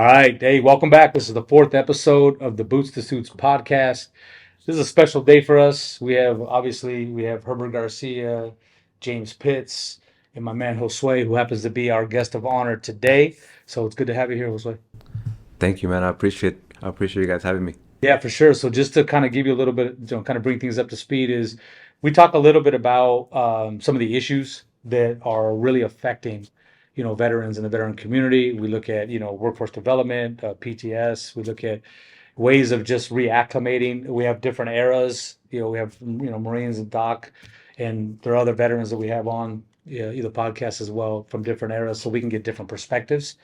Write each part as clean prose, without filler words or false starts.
All right. Hey, welcome back. This is the fourth episode of the Boots to Suits podcast. This is a special day for us. We have Herbert Garcia, James Pitts, and my man Josue, who happens to be our guest of honor today. So it's good to have you here, Josue. Thank you, man. I appreciate you guys having me. Yeah, for sure. So just to kind of give you a little bit, kind of bring things up to speed, is we talk a little bit about some of the issues that are really affecting, veterans in the veteran community. We look at, workforce development, PTS. We look at ways of just reacclimating. We have different eras. We have, Marines and Doc, and there are other veterans that we have on, either podcasts as well from different eras, so we can get different perspectives.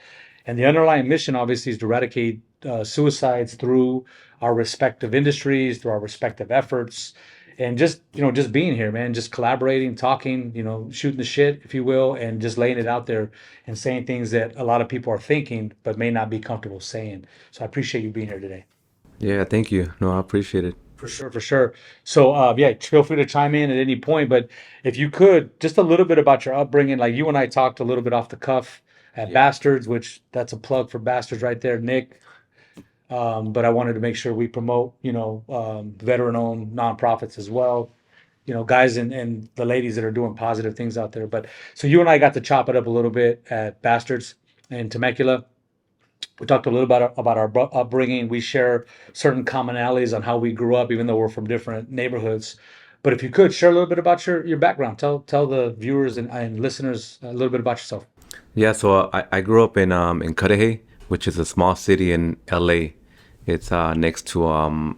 And the underlying mission, obviously, is to eradicate suicides through our respective industries, through our respective efforts, and just being here, man, just collaborating, talking, shooting the shit, if you will, and just laying it out there and saying things that a lot of people are thinking but may not be comfortable saying. So I appreciate you being here today. Yeah, thank you. No, I appreciate it. For sure, for sure. So, yeah, feel free to chime in at any point. But if you could, just a little bit about your upbringing. Like you and I talked a little bit off the cuff at Yeah. Bastards, which that's a plug for Bastards right there, Nick. But I wanted to make sure we promote, veteran-owned nonprofits as well. Guys and the ladies that are doing positive things out there. But so you and I got to chop it up a little bit at Bastards in Temecula. We talked a little about our upbringing. We share certain commonalities on how we grew up, even though we're from different neighborhoods. But if you could share a little bit about your background, tell the viewers and listeners a little bit about yourself. So I grew up in Cudahy, which is a small city in LA. It's next to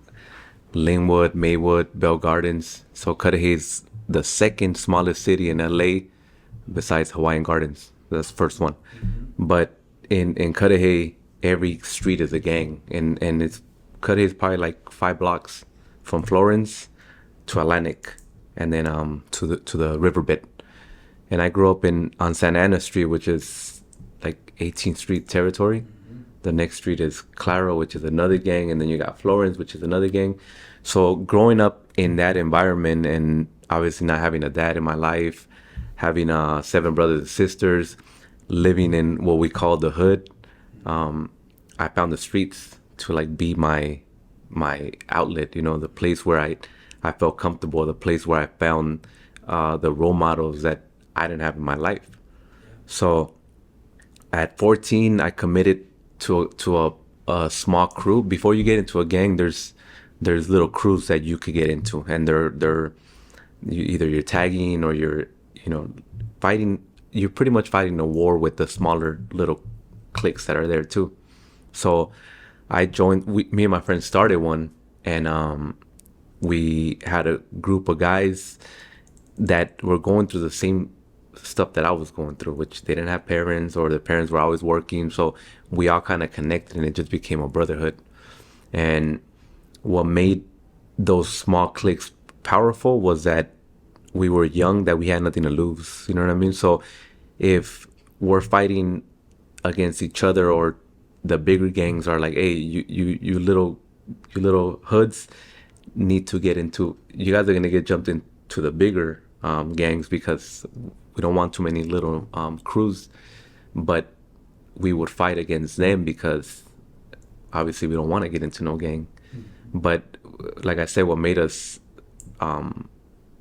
Linwood, Maywood, Bell Gardens. So Cudahy is the second smallest city in LA besides Hawaiian Gardens. That's the first one. But in Cudahy, every street is a gang, and it's Cudahy is probably like 5 blocks from Florence to Atlantic, and then to the riverbed. And I grew up in on Santa Ana Street, which is like 18th Street territory. The next street is Claro, which is another gang, and then you got Florence, which is another gang. So growing up in that environment, and obviously not having a dad in my life, having 7 brothers and sisters, living in what we call the hood, I found the streets to like be my outlet. The place where I felt comfortable, the place where I found the role models that I didn't have in my life. So at 14, I committed to a small crew. Before you get into a gang, there's little crews that you could get into, and either you're tagging or you're fighting. You're pretty much fighting a war with the smaller little cliques that are there too. So I joined. Me and my friends started one, and we had a group of guys that were going through the same stuff that I was going through, which they didn't have parents or their parents were always working. So we all kind of connected, and it just became a brotherhood. And what made those small cliques powerful was that we were young, that we had nothing to lose. You know what I mean? So if we're fighting against each other, or the bigger gangs are like, hey, you little hoods need to get into, you guys are gonna get jumped into the bigger gangs, because we don't want too many little crews. But we would fight against them because obviously we don't want to get into no gang. But like I said, what made us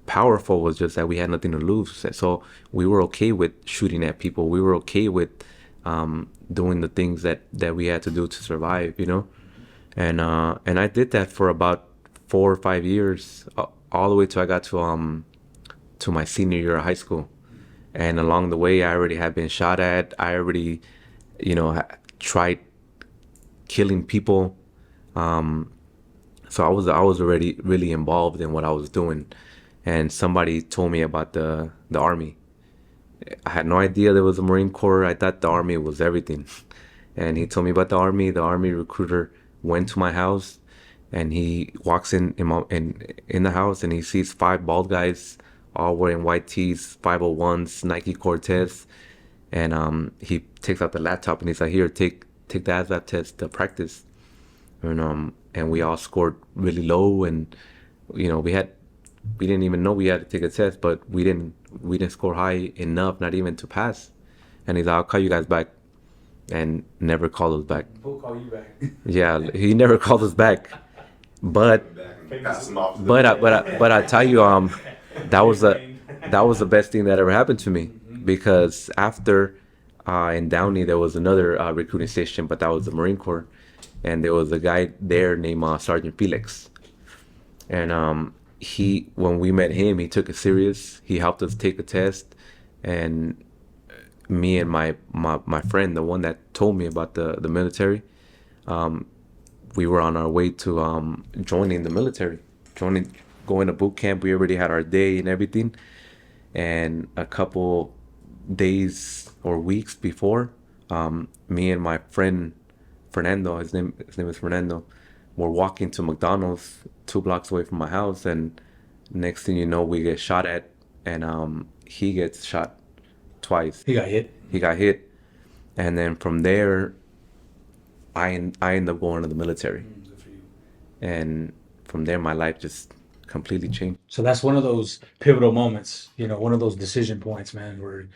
powerful was just that we had nothing to lose. So we were okay with shooting at people. We were okay with doing the things that we had to do to survive. And I did that for about 4 or 5 years, all the way till I got to my senior year of high school. And along the way, I already had been shot at. I already, tried killing people. So I was already really involved in what I was doing. And somebody told me about the army. I had no idea there was a Marine Corps. I thought the army was everything. And he told me about the army. The army recruiter went to my house, and he walks in the house, and he sees 5 bald guys all wearing white tees, 501s, Nike Cortez. And he takes out the laptop, and he's like, "Here, take the ASVAB test to practice." And we all scored really low, and we didn't even know we had to take a test, but we didn't score high enough, not even to pass. And he's like, "I'll call you guys back." and never called us back. We'll call you back. Yeah, he never called us back. But Pass them off. but I tell you, that was the best thing that ever happened to me, because after in Downey there was another recruiting station, but that was the Marine Corps, and there was a guy there named Sergeant Felix, and he, when we met him, he took it serious. He helped us take a test, and me and my friend, the one that told me about the military, we were on our way to joining the military, going to boot camp. We already had our day and everything, and a couple days or weeks before, me and my friend Fernando, his name is Fernando, were walking to McDonald's 2 blocks away from my house, and next thing you know, we get shot at, and he gets shot twice. He got hit. He got hit, and then from there, I end up going to the military, Good for you. and from there my life just completely changed. So that's one of those pivotal moments, one of those decision points, man, where,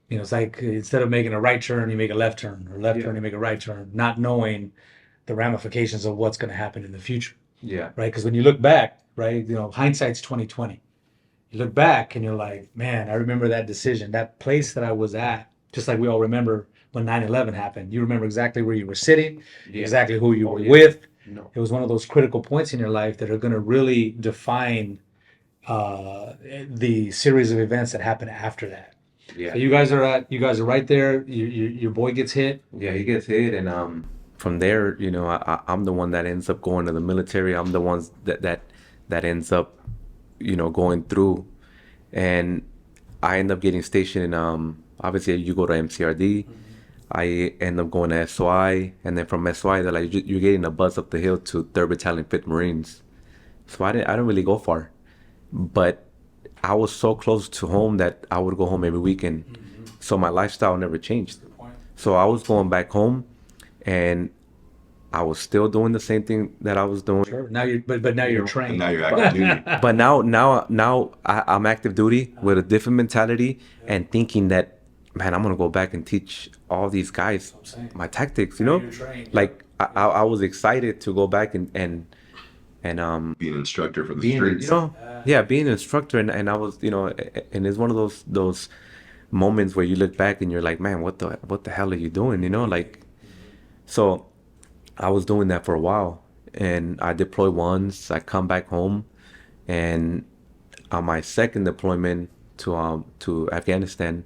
it's like instead of making a right turn, you make a left turn, or left turn, you make a right turn, not knowing the ramifications of what's going to happen in the future, Yeah. right? Because when you look back, right, hindsight's 2020. You look back and you're like, man, I remember that decision, that place that I was at, just like we all remember when 9/11 happened. You remember exactly where you were sitting, exactly who you were with. No. It was one of those critical points in your life that are going to really define the series of events that happen after that. Yeah. So you guys are right there. Your boy gets hit. Yeah, he gets hit, and from there, I'm the one that ends up going to the military. I'm the ones that ends up, going through, and I end up getting stationed in obviously you go to MCRD. I end up going to SOI, and then from SOI they're like, you're getting a bus up the hill to 3rd Battalion 5th Marines. So I didn't really go far, but I was so close to home that I would go home every weekend. So my lifestyle never changed. So I was going back home, and I was still doing the same thing that I was doing. Sure. Now but now you're And trained. now you're active duty. But now I'm active duty with a different mentality, and thinking that, man, I'm gonna go back and teach all these guys my tactics. You're trained. Like I was excited to go back and Be an instructor for the being, streets. being an instructor, and I was, and it's one of those moments where you look back and you're like, man, what the hell are you doing? So I was doing that for a while, and I deployed once. I come back home, and on my second deployment to Afghanistan,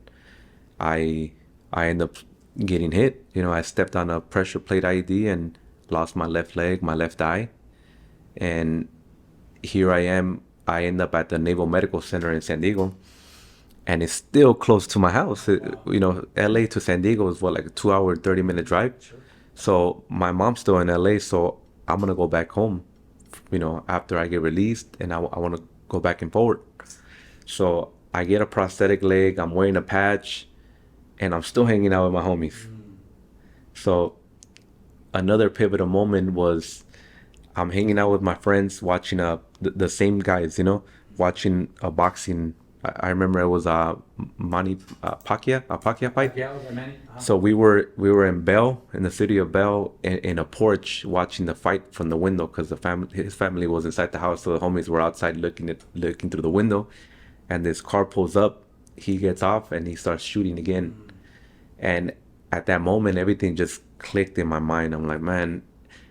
I end up getting hit. I stepped on a pressure plate IED and lost my left leg, my left eye, and here I am. I end up at the Naval Medical Center in San Diego, and it's still close to my house. LA to San Diego is like a 2-hour, 30-minute drive. Sure. So my mom's still in LA, so I'm gonna go back home, after I get released, and I want to go back and forward. So I get a prosthetic leg, I'm wearing a patch, and I'm still hanging out with my homies. So another pivotal moment was I'm hanging out with my friends, watching the same guys, watching a boxing. I remember it was Manny Pacquiao fight. Yeah, was that Manny? So we were in Bell, in the city of Bell, in a porch watching the fight from the window, because his family was inside the house, so the homies were outside looking through the window, and this car pulls up. He gets off and he starts shooting again, and at that moment everything just clicked in my mind. I'm like, man,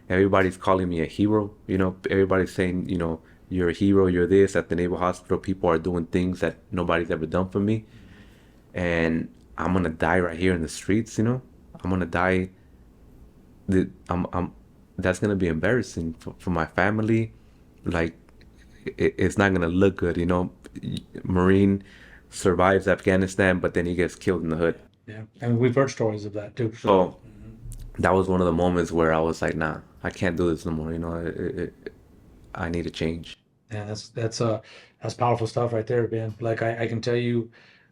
everybody's calling me a hero. Everybody's saying, you're a hero, you're this. At the Naval Hospital, people are doing things that nobody's ever done for me, and I'm gonna die right here in the streets. I'm gonna die. That's gonna be embarrassing for my family. Like, it's not gonna look good. Marine survives Afghanistan, but then he gets killed in the hood. Yeah, and we've heard stories of that too. So that was one of the moments where I was like, nah, I can't do this no more. I need a change. Yeah, that's powerful stuff right there, man. Like I can tell you,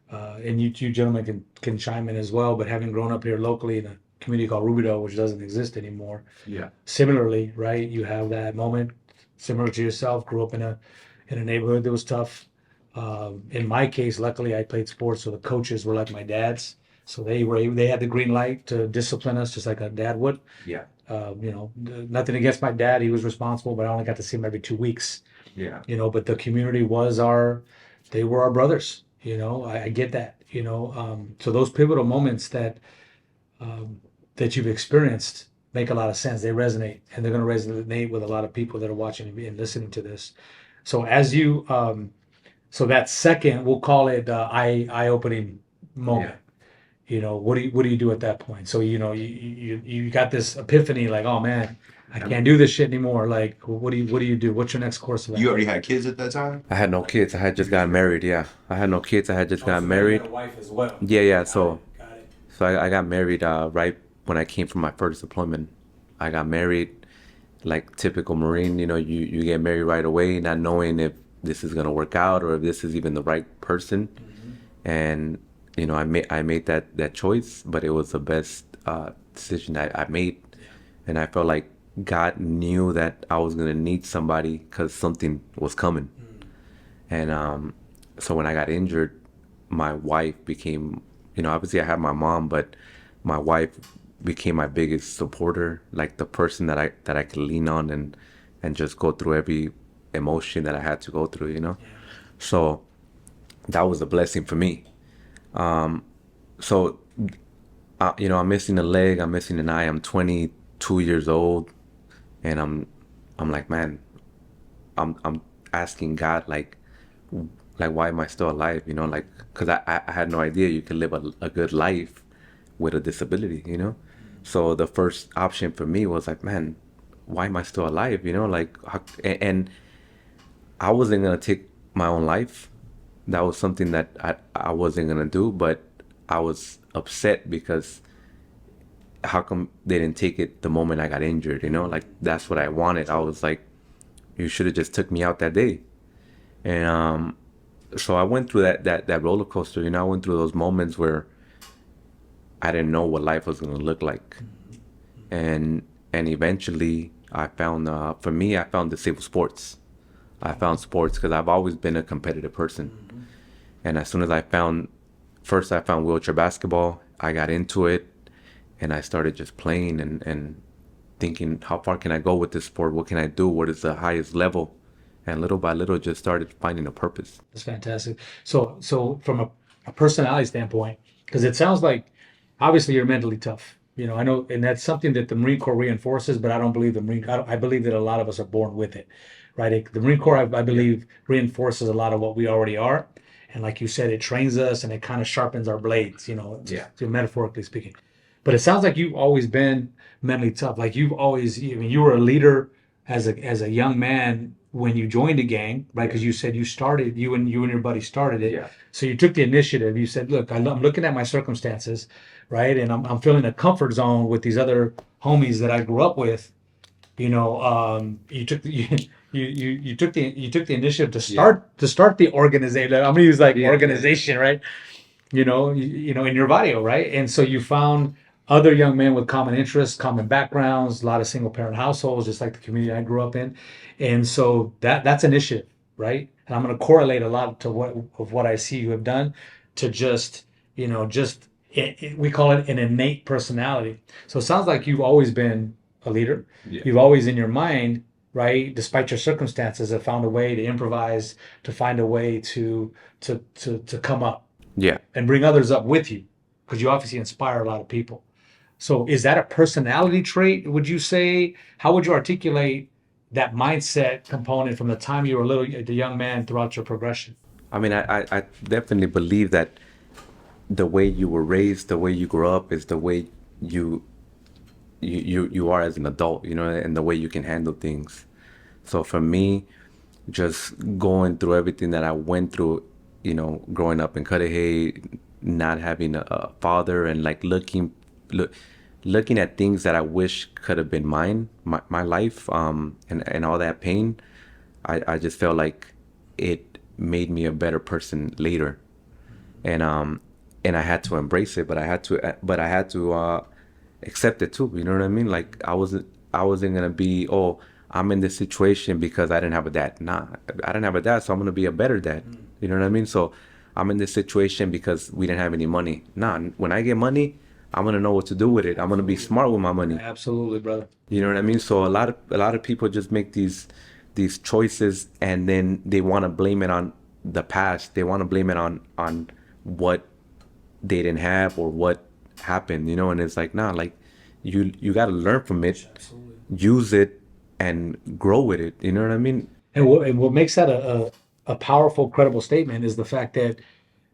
and you two gentlemen can chime in as well. But having grown up here locally in a community called Rubidoux, which doesn't exist anymore, Yeah. similarly, right? You have that moment similar to yourself. Grew up in a neighborhood that was tough. In my case, luckily, I played sports, so the coaches were like my dads. So they had the green light to discipline us just like a dad would. Yeah. Nothing against my dad. He was responsible, but I only got to see him every 2 weeks. Yeah. But the community they were our brothers. I get that. So those pivotal moments that you've experienced make a lot of sense. They resonate, and they're going to resonate with a lot of people that are watching and listening to this. So as you, so that second, we'll call it eye opening moment. What do you do at that point? So you got this epiphany, like, oh man, I can't do this shit anymore. Like, what do you do? What's your next course of action? You already had kids at that time? I had no kids. I had just got married. Yeah. I had no kids. I had just got So married. you had a wife as well. Yeah. Yeah. So. Got it. So I got married right when I came from my first deployment. I got married like typical Marine, you get married right away, not knowing if this is gonna work out or if this is even the right person. And I made that choice, but it was the best decision I made. And I felt like God knew that I was gonna need somebody because something was coming. And so when I got injured, my wife became, obviously I had my mom, but my wife became my biggest supporter, like the person that I could lean on and just go through every emotion that I had to go through. So that was a blessing for me. So I'm missing a leg, I'm missing an eye, I'm 22 years old, and I'm like, man, I'm asking God, like why am I still alive? Like, because I had no idea you could live a good life with a disability. So the first option for me was like, man, why am I still alive? Like, and I wasn't gonna take my own life. That was something that I wasn't gonna do, but I was upset because how come they didn't take it the moment I got injured? Like, that's what I wanted. I was like, you should have just took me out that day. And so I went through that roller coaster. I went through those moments where I didn't know what life was going to look like. And eventually I found, for me, I found disabled sports. I found sports because I've always been a competitive person. And as soon as I found wheelchair basketball, I got into it and I started just playing and thinking, how far can I go with this sport? What can I do? What is the highest level? And little by little, just started finding a purpose. That's fantastic. So from a personality standpoint, because it sounds like obviously you're mentally tough. I know, and that's something that the Marine Corps reinforces, but I don't believe I believe that a lot of us are born with it, right? The Marine Corps, I believe, reinforces a lot of what we already are. And like you said, it trains us and it kind of sharpens our blades, metaphorically speaking. But it sounds like you've always been mentally tough. Like you were a leader as a young man when you joined the gang, right? Because you said you and your buddy started it. Yeah. So you took the initiative. You said, look, I'm looking at my circumstances, right? And I'm feeling a comfort zone with these other homies that I grew up with. You took the you took the initiative to start the organization. I'm gonna use organization, right? In your barrio, right? And so you found other young men with common interests, common backgrounds, a lot of single parent households, just like the community I grew up in. And so that's initiative, right? And I'm going to correlate a lot to what I see you have done to we call it an innate personality. So it sounds like you've always been a leader. Yeah. You've always in your mind, right, despite your circumstances, have found a way to improvise, to find a way to come up. Yeah. And bring others up with you, because you obviously inspire a lot of people. So is that a personality trait, would you say? How would you articulate that mindset component from the time you were the young man throughout your progression? I mean, I definitely believe that the way you were raised, the way you grew up is the way you are as an adult, and the way you can handle things. So for me, just going through everything that I went through, growing up in Cudahy, not having a father, and like looking at things that I wish could have been mine, my life, and all that pain, I just felt like it made me a better person later, and I had to embrace it, but I had to accept it too. You know what I mean? Like I wasn't gonna be, oh, I'm in this situation because I didn't have a dad. Nah, I didn't have a dad, so I'm gonna be a better dad. You know what I mean? So I'm in this situation because we didn't have any money. Nah, when I get money, I'm gonna know what to do with it. I'm gonna be smart with my money. Absolutely, brother. You know what I mean? So a lot of people just make these choices, and then they want to blame it on the past. They want to blame it on what they didn't have or what happened, and it's like, nah, like you got to learn from it, Absolutely. use it, and grow with it. You know what I mean? And what makes that a powerful, credible statement is the fact that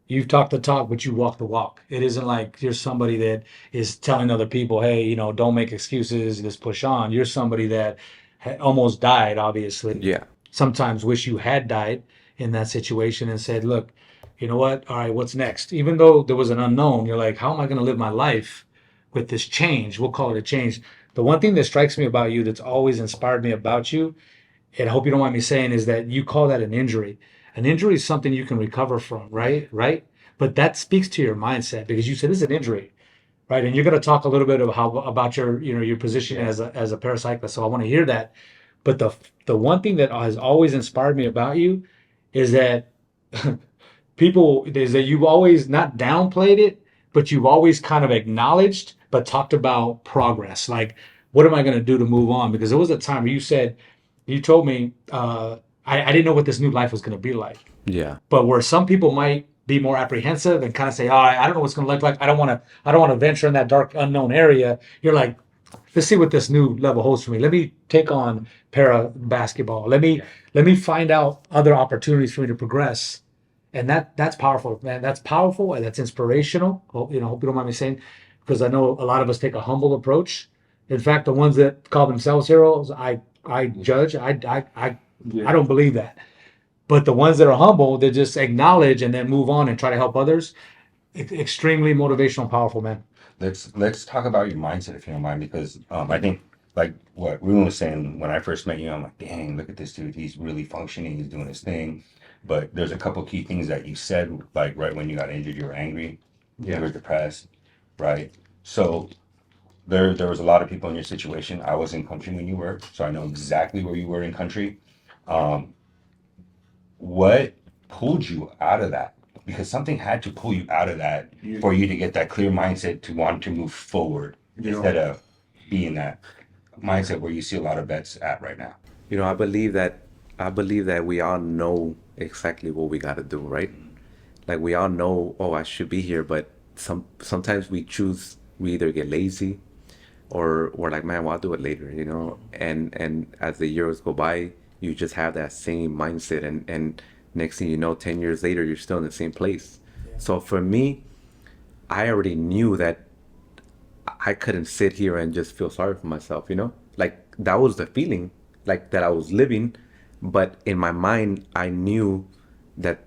you've talked the talk, but you walk the walk. It isn't like you're somebody that is telling other people, hey, don't make excuses, just push on. You're somebody that almost died, obviously. Yeah. Sometimes wish you had died in that situation and said, look, you know what? All right, what's next? Even though there was an unknown, you're like, how am I going to live my life with this change? We'll call it a change. The one thing that strikes me about you that's always inspired me about you, and I hope you don't mind me saying, is that you call that an injury. An injury is something you can recover from, right? Right? But that speaks to your mindset because you said this is an injury, right? And you're going to talk a little bit of how about your position as a paracyclist. So I want to hear that. But the one thing that has always inspired me about you is that people is that you've always not downplayed it, but you've always kind of acknowledged, but talked about progress. Like, what am I going to do to move on? Because there was a time where you told me, I didn't know what this new life was going to be like. Yeah. But where some people might be more apprehensive and kind of say, "Oh, I don't know what's going to look like. I don't want to venture in that dark unknown area." You're like, let's see what this new level holds for me. Let me take on para basketball. Let me find out other opportunities for me to progress. And that's powerful, man. That's powerful and that's inspirational. Hope you don't mind me saying, because I know a lot of us take a humble approach. In fact, the ones that call themselves heroes, I judge. I don't believe that. But the ones that are humble, they just acknowledge and then move on and try to help others. Extremely motivational, powerful, man. Let's talk about your mindset if you don't mind, because I think like what Ruben was saying when I first met you, I'm like, dang, look at this dude. He's really functioning. He's doing his thing. But there's a couple key things that you said, like right when you got injured, you were angry, you were depressed, right? So there was a lot of people in your situation. I was in country when you were, so I know exactly where you were in country. Um, what pulled you out of that? Because something had to pull you out of that for you to get that clear mindset to want to move forward instead of being that mindset where you see a lot of vets at right now. I believe that we all know exactly what we got to do, right? Like we all know, oh, I should be here, but sometimes we either get lazy or we're like, man, well, I'll do it later. And as the years go by, you just have that same mindset, and next thing you know, 10 years later, you're still in the same place. So for me, I already knew that I couldn't sit here and just feel sorry for myself. Like that was the feeling, like that I was living, but in my mind, I knew that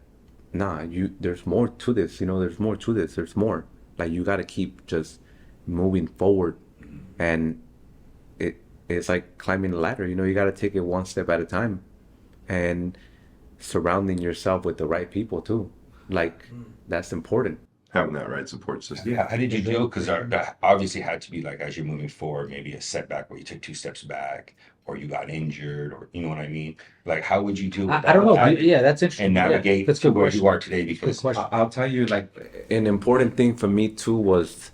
nah, there's more to this. There's more to this. There's more. Like you got to keep just moving forward, and it's like climbing a ladder. You got to take it one step at a time, and surrounding yourself with the right people too. Like that's important. Having that right support system. How did you deal? Because that obviously had to be like as you're moving forward, maybe a setback where you took 2 steps back, or you got injured, or you know what I mean. Like how would you deal with I don't know. that Yeah, that's interesting. and navigate Yeah, that's a to good where question. you are today? Good Because question. I'll tell you, like an important thing for me too was,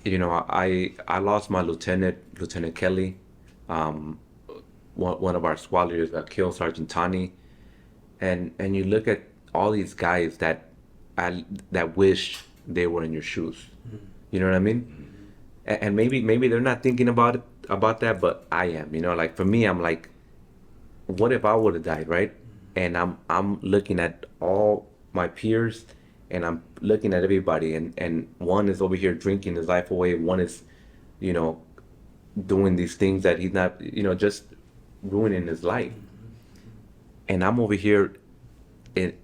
I lost my Lieutenant Kelly. Um, one of our squad leaders got killed, Sergeant Tani, and you look at all these guys that wish they were in your shoes. You know what I mean? And maybe they're not thinking about that, but I am. Like for me, I'm like, what if I would have died, right? And I'm looking at all my peers, and I'm looking at everybody, and one is over here drinking his life away. One is, you know, doing these things that he's not, just ruining his life. And I'm over here, it,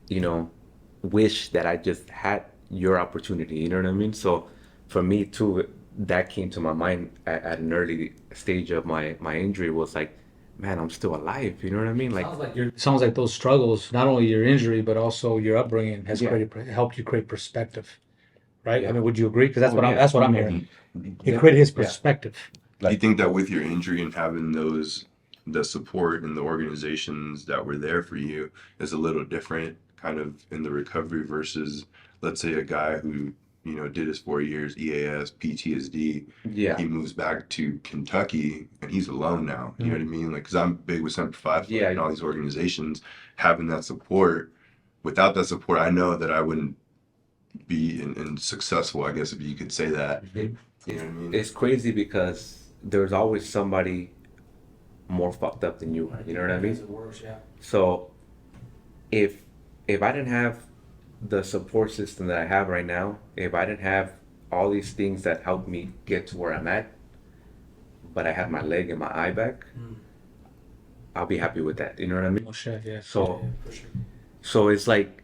wish that I just had your opportunity. You know what I mean? So for me too, that came to my mind at an early stage of my injury, was like, man, I'm still alive. You know what I mean? Like, Sounds like those struggles, not only your injury, but also your upbringing has Yeah. helped you create perspective, right? Yeah. I mean, would you agree? Because that's Oh, what yeah. that's what I'm hearing. It created his perspective. Do you think that with your injury and having the support and the organizations that were there for you is a little different kind of in the recovery versus, let's say, a guy who, you know, did his 4 years, EAS, PTSD. Yeah. He moves back to Kentucky and he's alone now. You know what I mean? Like, because I'm big with Semper Fi Yeah. and all these organizations, having that support. Without that support, I know that I wouldn't be in successful, I guess, if you could say that. You know what I mean? It's crazy because there's always somebody more fucked up than you are. You know what I mean? Worse, yeah. So if I didn't have the support system that I have right now, if I didn't have all these things that helped me get to where I'm at, but I had my leg and my eye back, I'll be happy with that. You know what I mean? Oh shit, yeah. So- yeah, for sure. So it's like,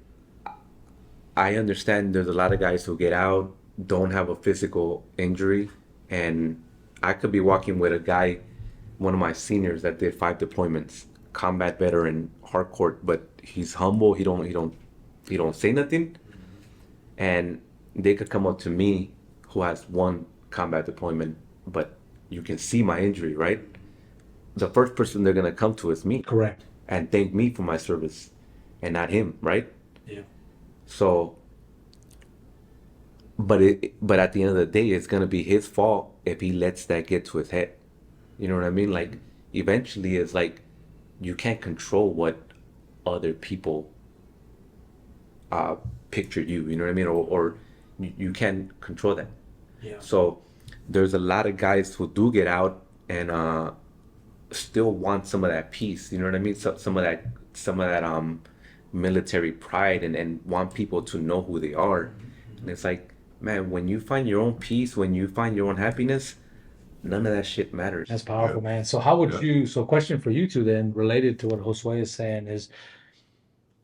I understand there's a lot of guys who get out, don't have a physical injury, and I could be walking with a guy, one of my seniors that did 5 deployments, combat veteran, hardcore, but he's humble. He don't say nothing, and they could come up to me, who has 1 combat deployment, but you can see my injury, right? The first person they're gonna come to is me Correct. and thank me for my service, and not him, right? Yeah. So, but at the end of the day, it's gonna be his fault if he lets that get to his head. You know what I mean? Like, eventually, it's like you can't control what other people picture you. You know what I mean? Or you can't control that. Yeah. So, there's a lot of guys who do get out and still want some of that peace. You know what I mean? Some of that military pride and want people to know who they are. And it's like, man, when you find your own peace, when you find your own happiness, none of that shit matters. That's powerful, man. So how would Yeah. you? So question for you two then, related to what Josue is saying, is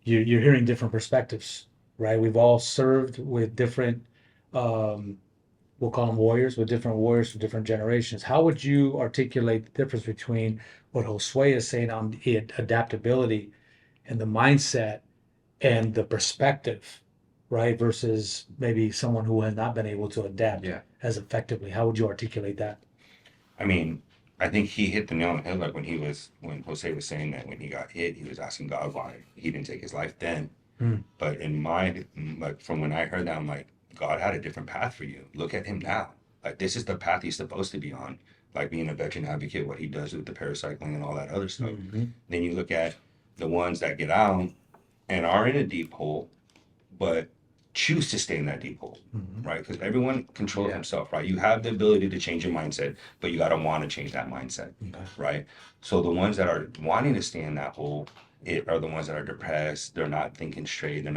you're hearing different perspectives, right? We've all served with different, we'll call them warriors, with different warriors for different generations. How would you articulate the difference between what Josue is saying on adaptability and the mindset and the perspective, right? Versus maybe someone who has not been able to adapt Yeah. as effectively. How would you articulate that? I mean, I think he hit the nail on the head. Like when Jose was saying that when he got hit, he was asking God why he didn't take his life then. But like from when I heard that, I'm like, God had a different path for you. Look at him now. Like, this is the path he's supposed to be on. Like, being a veteran advocate, what he does with the paracycling and all that other stuff. Then you look at the ones that get out and are in a deep hole, but choose to stay in that deep hole, right? Because everyone controls Yeah. himself, right? You have the ability to change your mindset, but you got to want to change that mindset, right? So the ones that are wanting to stay in that hole are the ones that are depressed. They're not thinking straight.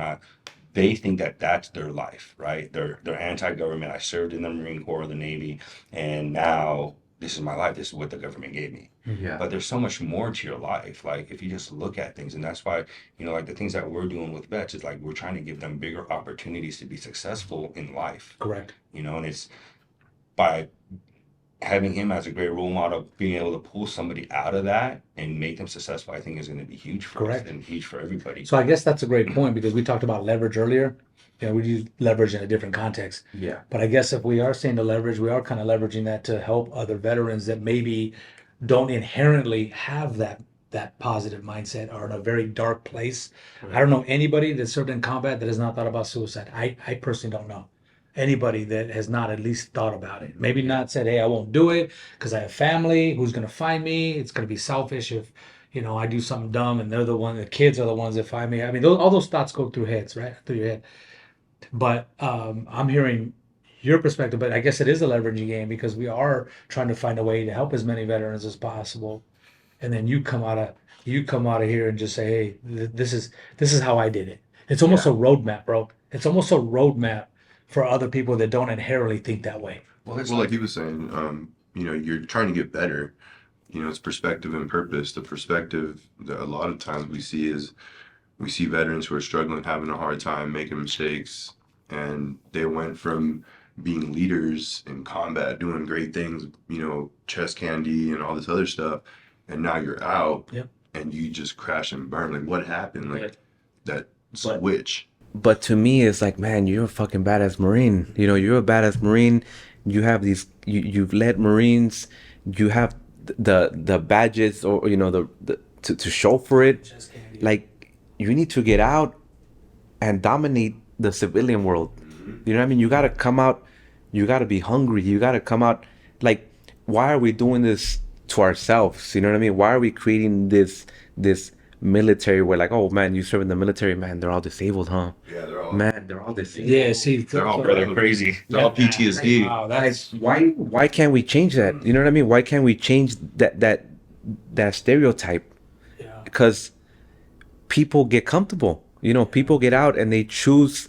They think that that's their life, right? They're anti-government. I served in the Marine Corps or the Navy, and now this is my life. This is what the government gave me. Yeah. But there's so much more to your life. Like, if you just look at things, and that's why, like the things that we're doing with vets is like we're trying to give them bigger opportunities to be successful in life, Correct. and it's by having him as a great role model, being able to pull somebody out of that and make them successful, I think is going to be huge for Correct. us and huge for everybody. So I guess that's a great point because we talked about leverage earlier. We use leverage in a different context. Yeah. But I guess if we are saying the leverage, we are kind of leveraging that to help other veterans that maybe don't inherently have that positive mindset or in a very dark place. I don't know anybody that served in combat that has not thought about suicide. I personally don't know anybody that has not at least thought about it. Maybe not said, hey, I won't do it because I have family. Who's going to find me? It's going to be selfish if, I do something dumb and the kids are the ones that find me. I mean, all those thoughts go through heads, right? Through your head. But I'm hearing your perspective, but I guess it is a leveraging game because we are trying to find a way to help as many veterans as possible. And then you come out of here and just say, hey, this is how I did it. It's almost a roadmap, bro. It's almost a roadmap for other people that don't inherently think that way. Well, like he was saying, you're trying to get better. It's perspective and purpose. The perspective that a lot of times we see veterans who are struggling, having a hard time, making mistakes, and they went from being leaders in combat, doing great things, chest candy and all this other stuff, and now you're out and you just crash and burn. Like, what happened? Like, that switch. But to me, it's like, man, you're a fucking badass Marine. You're a badass Marine. You have these. You've led Marines. You have the badges, or the to show for it. Like, you need to get out and dominate the civilian world. You know what I mean? You gotta come out, you gotta be hungry, you gotta come out. Like, why are we doing this to ourselves? You know what I mean? Why are we creating this military where, like, oh man, you serve in the military, man, they're all disabled, huh? Yeah, they're all Man, they're all disabled. Yeah, see, they're all Brother, crazy. They're all PTSD. Wow, Like, that's why can't we change that? You know what I mean? Why can't we change that stereotype? yeah. Because people get comfortable. You know, people get out and they choose,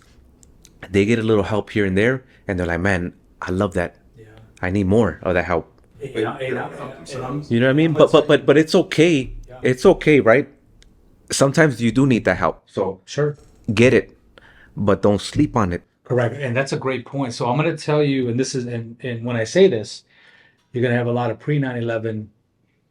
they get a little help here and there, and they're like, man, I love that. Yeah. I need more of that help. And I'm- You know what I mean? But it's okay. Yeah. It's okay, right? Sometimes you do need that help. So sure. get it, but don't sleep on it. Correct. And that's a great point. So I'm going to tell you, and this is, and when I say this, you're going to have a lot of pre 9/11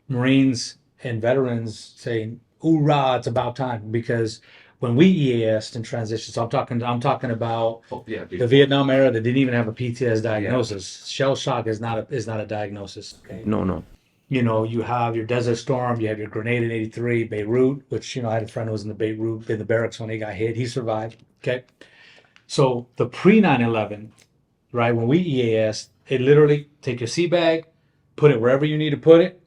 Marines and veterans saying, "Hoorah, it's about time." Because when we EAS'd and transitioned, so I'm talking about the Vietnam era that didn't even have a PTSD diagnosis. Shell shock is not a diagnosis. Okay? No. You know, you have your Desert Storm, you have your grenade in '83, Beirut, which, you know, I had a friend who was in the Beirut, in the barracks when he got hit. He survived. Okay. So the pre 9/11, right, when we EAS, it literally take your sea bag, put it wherever you need to put it,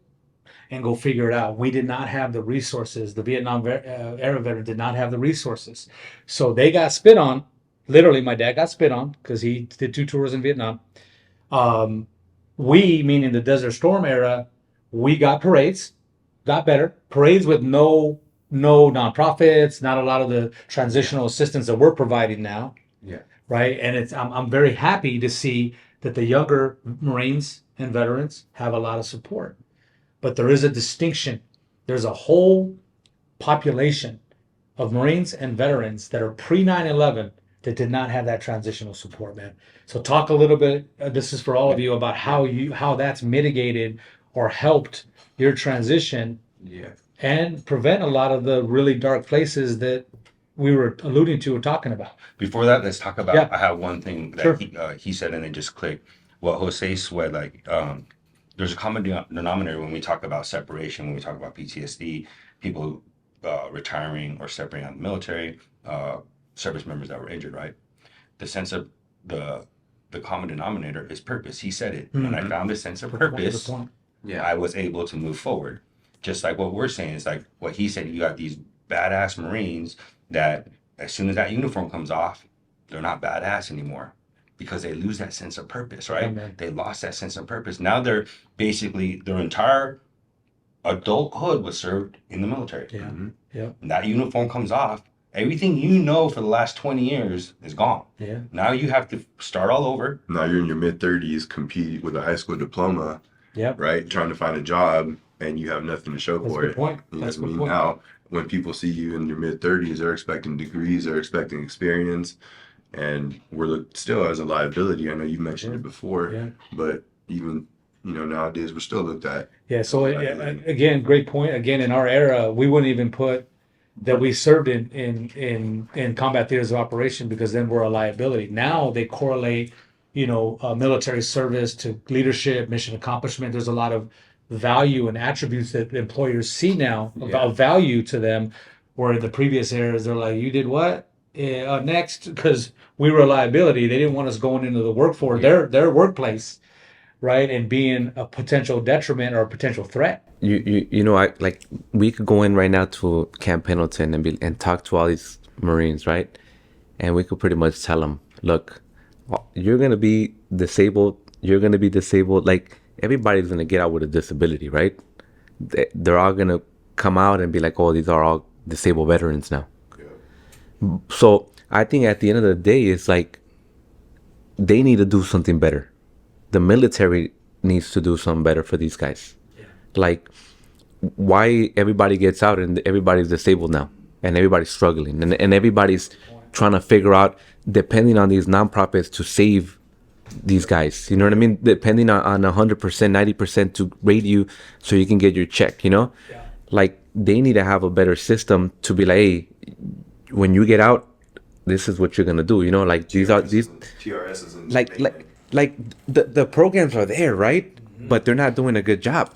and go figure it out. We did not have the resources. The Vietnam era veteran did not have the resources. So they got spit on. Literally, my dad got spit on because he did 2 tours in Vietnam. We, meaning the Desert Storm era, we got parades, got better. Parades with no nonprofits, not a lot of the transitional assistance that we're providing now. Yeah. Right. And I'm very happy to see that the younger Marines and veterans have a lot of support. But there is a distinction. There's a whole population of Marines and veterans that are pre 9/11 that did not have that transitional support, man. So talk a little bit. This is for all of you about how that's mitigated or helped your transition Yeah. and prevent a lot of the really dark places that we were alluding to or talking about. Before that, let's talk about. Yeah. I have one thing that Sure. he said, and it just clicked. What Jose said, like, there's a common denominator when we talk about separation, when we talk about PTSD, people retiring or separating out of the military, service members that were injured, right? The sense of the common denominator is purpose. He said it. When I found a sense of purpose, Good point. Yeah. I was able to move forward. Just like what we're saying is like what he said. You got these badass Marines that as soon as that uniform comes off, they're not badass anymore because they lose that sense of purpose, right? Amen. They lost that sense of purpose. Now they're basically their entire adulthood was served in the military. Yeah. Yeah. And that uniform comes off. Everything you know for the last 20 years is gone. Yeah. Now you have to start all over. Now you're in your mid-30s, compete with a high school diploma, Yeah. right? Trying to find a job, and you have nothing to show That's a for good it. point. You know That's a what I good mean? point. Now, when people see you in your mid-30s, they're expecting degrees, they're expecting experience, and we're looked still as a liability. I know you mentioned it before, Yeah. but even, nowadays we're still looked at. Yeah. So again, great point. Again, in our era, we wouldn't even put that we served in combat theaters of operation because then we're a liability. Now they correlate, military service to leadership, mission accomplishment. There's a lot of value and attributes that employers see now about value to them, where in the previous eras they're like, "You did what? Next," because we were a liability. They didn't want us going into the workforce, their workplace, right, and being a potential detriment or a potential threat. I like we could go in right now to Camp Pendleton and talk to all these Marines, right? And we could pretty much tell them, look, you're gonna be disabled. You're gonna be disabled. Like everybody's gonna get out with a disability, right? They're all gonna come out and be like, oh, these are all disabled veterans now. Yeah. So I think at the end of the day, it's like they need to do something better. The military needs to do something better for these guys. Like, why everybody gets out and everybody's disabled now and everybody's struggling and everybody's trying to figure out, depending on these nonprofits, to save these guys, you know what I mean? Depending on 100%, 90% to rate you so you can get your check, Like, they need to have a better system to be like, hey, when you get out, this is what you're gonna do, like these TRS is in like the programs are there, right? But they're not doing a good job.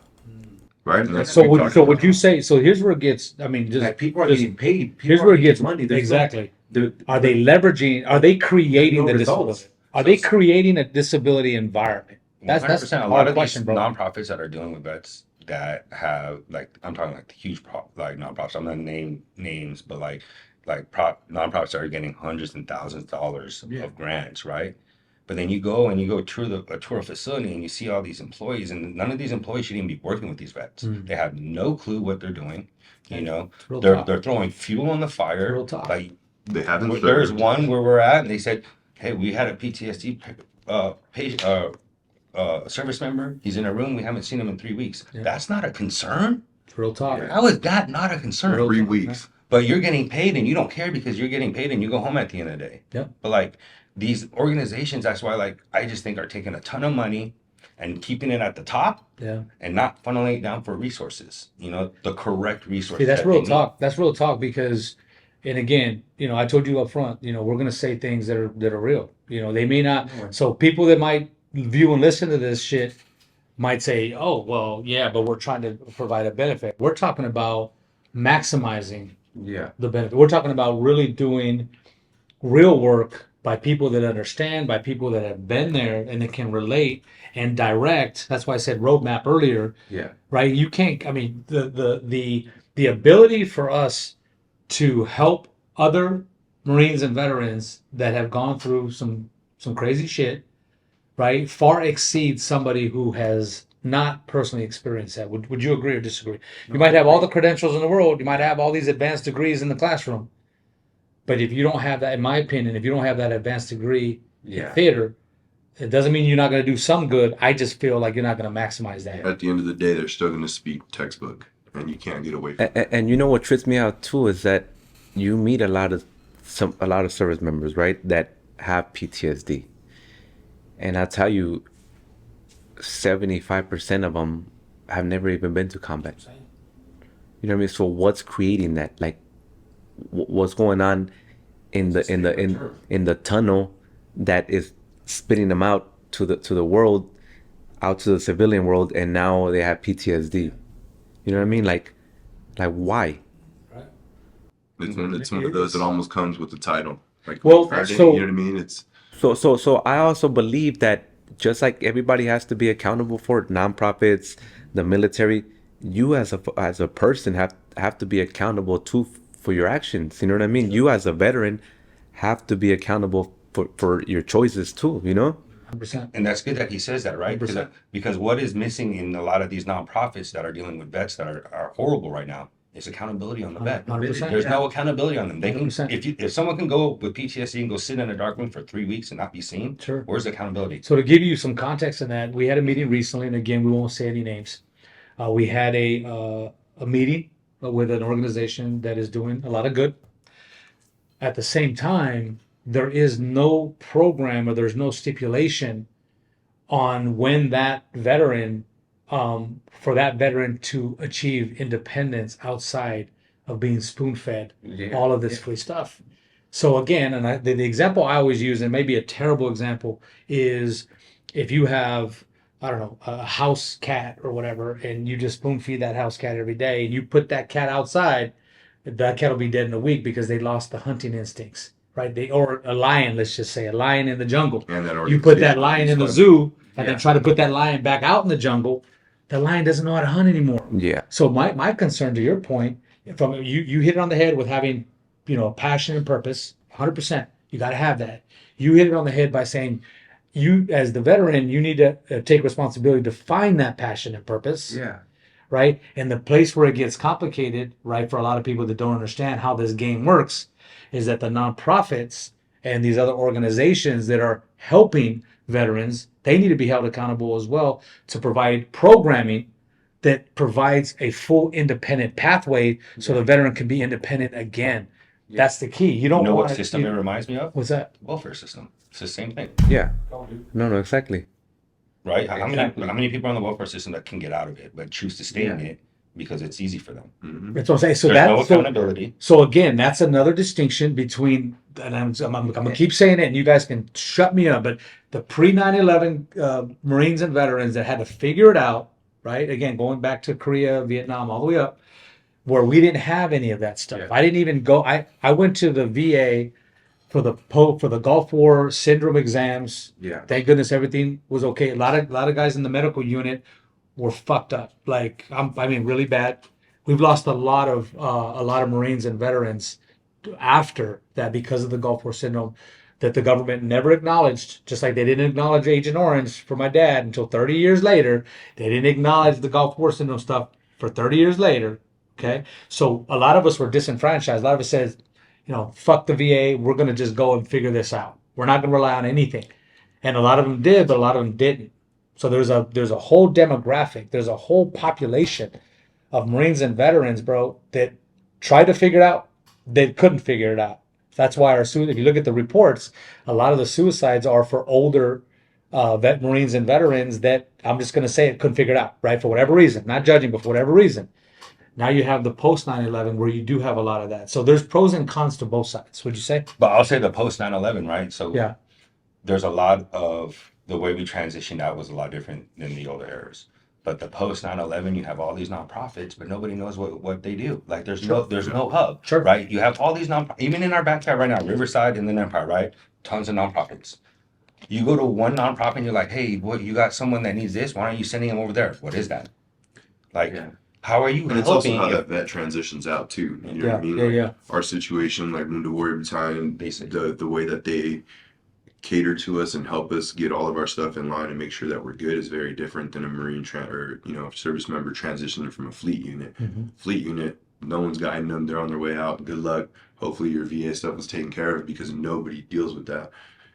right? And that's So what we would you say? So here's where it gets. I mean, just Like people are just- getting paid. here's where it gets money. exactly. Are they leveraging? Are they creating No the results. disability? Are they creating a disability environment? That's 100%. a A lot hard of question, these bro. nonprofits that are dealing with vets that have like I'm talking like the huge like nonprofits. I'm not name names, but nonprofits that are getting hundreds and thousands of dollars of grants, right? But then you go and you go tour a facility and you see all these employees, and none of these employees should even be working with these vets. They have no clue what they're doing. You know, It's real they're talk. they're throwing fuel on the fire. Real talk. Like They haven't there's served. one where we're at, and they said, "Hey, we had a PTSD patient, service member. He's in a room. We haven't seen him in 3 weeks. Yeah. That's not a concern. It's real talk. Yeah. How is that not a concern? Real 3 talk, weeks. But you're getting paid, and you don't care because you're getting paid, and you go home at the end of the day. Yep. But like these organizations, that's why like I just think are taking a ton of money and keeping it at the top Yeah. and not funneling it down for resources. You know, the correct resources. See, that's that real they talk. That's real talk because, and again, I told you up front, we're gonna say things that are real. They may not. So people that might view and listen to this shit might say, "Oh, well, yeah, but we're trying to provide a benefit." We're talking about maximizing Yeah. the benefit. We're talking about really doing real work by people that understand, by people that have been there and that can relate and direct. That's why I said roadmap earlier, Yeah. right? You can't. I mean, the ability for us to help other Marines and veterans that have gone through some crazy shit, right, far exceeds somebody who has not personally experienced that. Would you agree or disagree? You might have all the credentials in the world. You might have all these advanced degrees in the classroom. But if you don't have that, in my opinion, if you don't have that advanced degree in theater, it doesn't mean you're not going to do some good. I just feel like you're not going to maximize that. At the end of the day, they're still going to speak textbook, and you can't get away from it. And you know what trips me out too is that you meet a lot of service members, right, that have PTSD, and I tell you, 75% of them have never even been to combat. You know what I mean? So what's creating that? Like, what's going on in the tunnel that is spitting them out to the world, out to the civilian world, and now they have PTSD. You know what I mean? Like why? It's one of those that almost comes with the title. Like, Well, Friday, so- you know what I mean? It's So I also believe that just like everybody has to be accountable for it, nonprofits, the military, you as a person have to be accountable too for your actions. You know what I mean? You as a veteran have to be accountable for your choices too, 100%. And that's good that he says that, right? 100%. Because what is missing in a lot of these nonprofits that are dealing with vets that are horrible right now is accountability on the vet. 100%. There's no accountability on them. They can 100%. if someone can go with PTSD and go sit in a dark room for 3 weeks and not be seen, Sure. where's the accountability? So to give you some context in that, we had a meeting recently, and again, we won't say any names. We had a meeting with an organization that is doing a lot of good. At the same time, there is no program or there's no stipulation on when that veteran, for that veteran to achieve independence outside of being spoon-fed all of this free stuff. So again, and the example I always use, and maybe a terrible example, is if you have, I don't know, a house cat or whatever, and you just spoon feed that house cat every day, and you put that cat outside, that cat will be dead in a week because they lost the hunting instincts, right? Or a lion, let's just say, a lion in the jungle. and that You put that organization lion in the is zoo and then try to put that lion back out in the jungle, the lion doesn't know how to hunt anymore. Yeah. So my concern, to your point, from you hit it on the head with having, a passion and purpose, 100%. You got to have that. You hit it on the head by saying, you as the veteran, you need to take responsibility to find that passion and purpose. Yeah. Right. And the place where it gets complicated, right, for a lot of people that don't understand how this game works, is that the nonprofits and these other organizations that are helping veterans, they need to be held accountable as well to provide programming that provides a full independent pathway so the veteran can be independent again. That's the key. You don't You know want what system it reminds me of? What's that? Welfare system. It's the same thing, Yeah. No, exactly. right? How Exactly. many people are on the welfare system that can get out of it but choose to stay in it because it's easy for them? Mhm. That's what I'm saying. So There's no that's accountability. So again, that's another distinction between, and I'm gonna keep saying it, and you guys can shut me up. But the pre 9/11 Marines and veterans that had to figure it out, right? Again, going back to Korea, Vietnam, all the way up, where we didn't have any of that stuff. Yeah. I didn't even go. I went to the VA for the Gulf War syndrome exams. Yeah. Thank goodness everything was okay. A lot of guys in the medical unit were fucked up. Like I mean, really bad. We've lost a lot of Marines and veterans after that because of the Gulf War syndrome that the government never acknowledged. Just like they didn't acknowledge Agent Orange for my dad until 30 years later. They didn't acknowledge the Gulf War syndrome stuff for 30 years later. Okay, so a lot of us were disenfranchised. A lot of us said, you know, fuck the VA. We're gonna just go and figure this out. We're not gonna rely on anything. And a lot of them did, but a lot of them didn't. So there's a whole demographic, there's a whole population of Marines and veterans, bro, that tried to figure it out, they couldn't figure it out. That's why if you look at the reports, a lot of the suicides are for older Marines and veterans that I'm just going to say it couldn't figure it out, right? For whatever reason, not judging, but for whatever reason. Now you have the post 9/11 where you do have a lot of that. So there's pros and cons to both sides. Would you say? But I'll say the post 9/11, right? So Yeah. there's a lot of the way we transitioned out was a lot different than the older eras. But the post 9/11, you have all these nonprofits, but nobody knows what they do. Like there's no hub, Sure. right? You have all these even in our backyard right now, Riverside and then Empire, right? Tons of nonprofits. You go to one nonprofit and you're like, hey, what, you got someone that needs this? Why aren't you sending them over there? What is that? Like, how are you And it's also helping? how that vet transitions out too. You know what I mean? Yeah, Like, yeah. our situation, like Wounded Warrior Battalion, the way that they cater to us and help us get all of our stuff in line and make sure that we're good is very different than a Marine or service member transitioning from a fleet unit. Mm-hmm. Fleet unit, no one's guiding them. They're on their way out. Good luck. Hopefully your VA stuff was taken care of because nobody deals with that.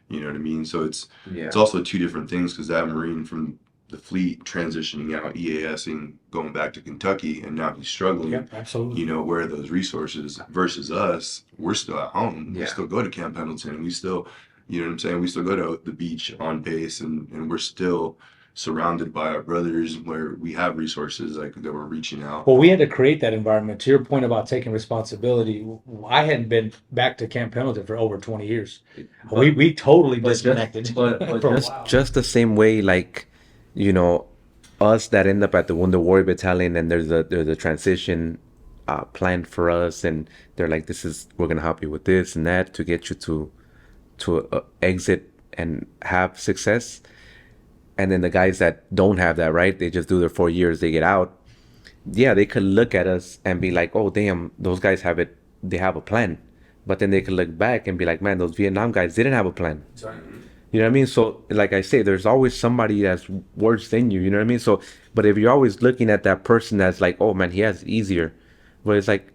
You know what I mean? So it's also two different things because that Marine from the fleet transitioning out, EASing, going back to Kentucky, and now he's struggling. Yeah, absolutely. You know, where are those resources versus us? We're still at home. We still go to Camp Pendleton. We still, you know what I'm saying? We still go to the beach on base, and we're still surrounded by our brothers where we have resources like that we're reaching out. Well, we had to create that environment. To your point about taking responsibility, I hadn't been back to Camp Pendleton for over 20 years. We totally disconnected. Just the same way, like, you know, us that end up at the Wounded Warrior Battalion and there's a transition plan for us, and they're like, we're gonna help you with this and that to get you to exit and have success. And then the guys that don't have that, right? They just do their 4 years, they get out. Yeah, they could look at us and be like, oh, damn, those guys have it. They have a plan. But then they could look back and be like, man, those Vietnam guys didn't have a plan. Sorry. You know what I mean? So, like I say, there's always somebody that's worse than you. You know what I mean? So, but if you're always looking at that person that's like, oh, man, he has it easier. But it's like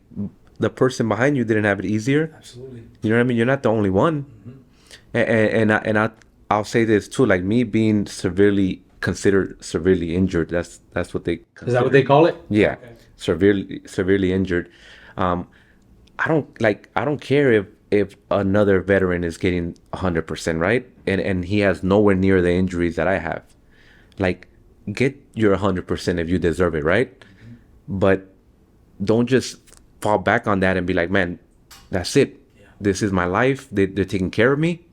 the person behind you didn't have it easier. Absolutely. You know what I mean? You're not the only one. Mm-hmm. And I'll say this too, like me being considered severely injured. That's what they consider. Is that what they call it? Yeah, okay. Severely injured. I don't care if another veteran is getting 100%, right? And he has nowhere near the injuries that I have. Like, get your 100% if you deserve it, right? Mm-hmm. But don't just fall back on that and be like, man, that's it. Yeah. This is my life. They're taking care of me.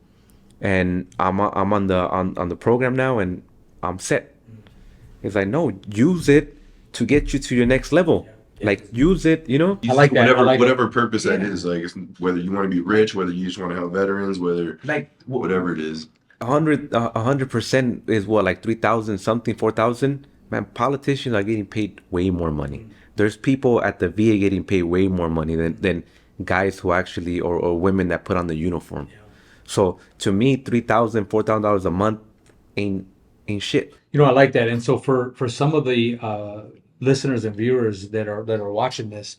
And I'm on the program now, and I'm set. It's like, no, use it to get you to your next level. Yeah. Like, use it, you know. I like that. Whatever purpose that is, like whether you want to be rich, whether you just want to help veterans, whether like whatever it is. 100% is what, like 3,000 something, 4,000. Man, politicians are getting paid way more money. There's people at the VA getting paid way more money than guys who actually or women that put on the uniform. Yeah. So to me, $3,000, $4,000 a month ain't shit. You know, I like that. And so for some of the listeners and viewers that are watching this,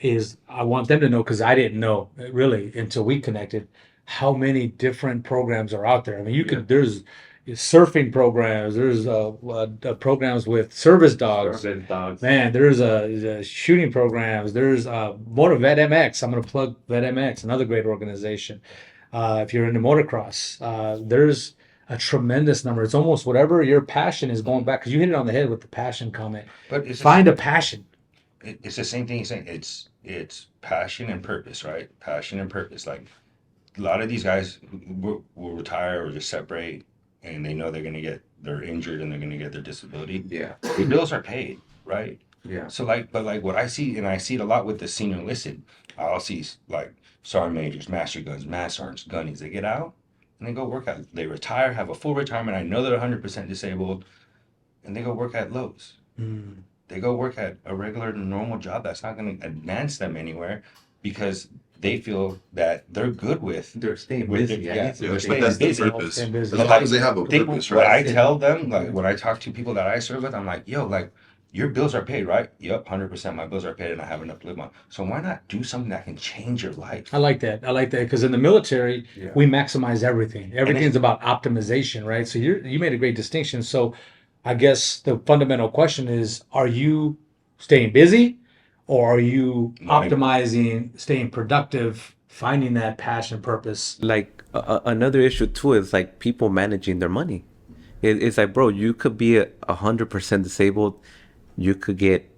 is I want them to know, because I didn't know really until we connected, how many different programs are out there. I mean, there's surfing programs, there's programs with service dogs. Man, there's shooting programs. There's Vet MX. I'm going to plug Vet MX, another great organization. If you're into motocross, there's a tremendous number. It's almost whatever your passion is going back, because you hit it on the head with the passion comment. But find a passion. It's the same thing you're saying. It's passion and purpose, right? Passion and purpose. Like a lot of these guys will retire or just separate, and they know they're injured and they're gonna get their disability. Yeah, the bills are paid, right? Yeah. So but what I see, and I see it a lot with the senior enlisted, I'll see like sergeant majors, master guns, master sergeants, gunnies. They get out and they go work at. They retire, have a full retirement. I know they're 100% disabled, and they go work at Lowe's. Mm. They go work at a regular, normal job that's not going to advance them anywhere because they feel that they're good with. They're staying With busy. it, I yeah. need to Yeah, They're but staying that's the busy. purpose. Staying busy. As long as they have a Think purpose, what I right? tell them, like when I talk to people that I serve with, I'm like, yo, like your bills are paid, right? Yep, 100%. My bills are paid, and I have enough to live on. So why not do something that can change your life? I like that. I like that because in the military, Yeah. we maximize everything. Everything's about optimization, right? So you made a great distinction. So I guess the fundamental question is: are you staying busy, or are you Not even- optimizing, staying productive, finding that passion, purpose? Like another issue too is like people managing their money. It's like, bro, you could be 100% disabled, you could get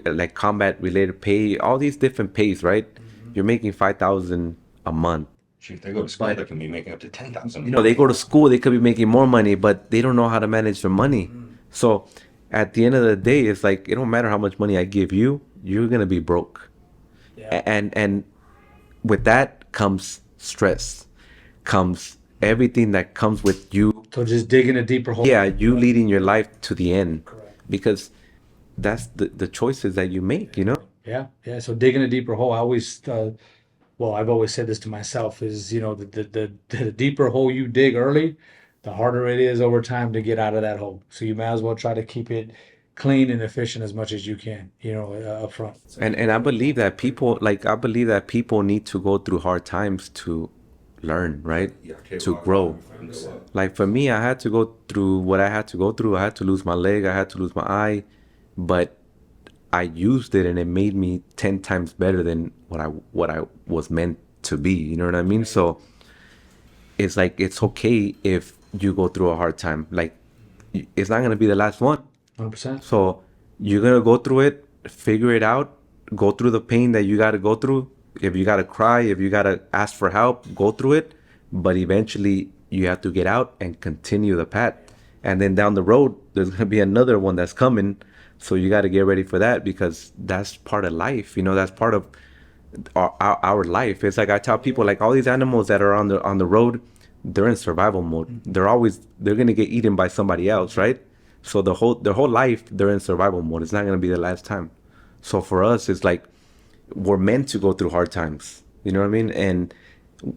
like combat related pay, all these different pays, right? You're making 5,000 a month. Shoot, if they go to school, But- they can be making up to 10,000. You know, they go to school, they could be making more money, but they don't know how to manage their money. So at the end of the day, it's like it don't matter how much money I give you, you're gonna be broke. Yeah. And with that comes stress, comes everything that comes with you. So just digging a deeper hole. Yeah, you leading your life to the end, Correct. because that's the choices that you make, you know. Yeah, yeah. So digging a deeper hole. I always, well, I've always said this to myself: is the deeper hole you dig early, the harder it is over time to get out of that hole. So you might as well try to keep it clean and efficient as much as you can, up front. And I believe that people need to go through hard times to learn, right? To grow. Like for me, I had to go through what I had to go through. I had to lose my leg, I had to lose my eye, but I used it and it made me 10 times better than what I was meant to be. You know what I mean? So it's like it's okay if you go through a hard time. Like it's not gonna be the last one. 100%. So you're gonna go through it, figure it out, go through the pain that you gotta go through. If you gotta cry, if you gotta ask for help, go through it. But eventually you have to get out and continue the path. And then down the road, there's gonna be another one that's coming. So you gotta get ready for that, because that's part of life. You know, that's part of our life. It's like I tell people, like all these animals that are on the road, they're in survival mode. They're gonna get eaten by somebody else, right? So their whole life they're in survival mode. It's not gonna be the last time. So for us, it's like we're meant to go through hard times. You know what I mean? And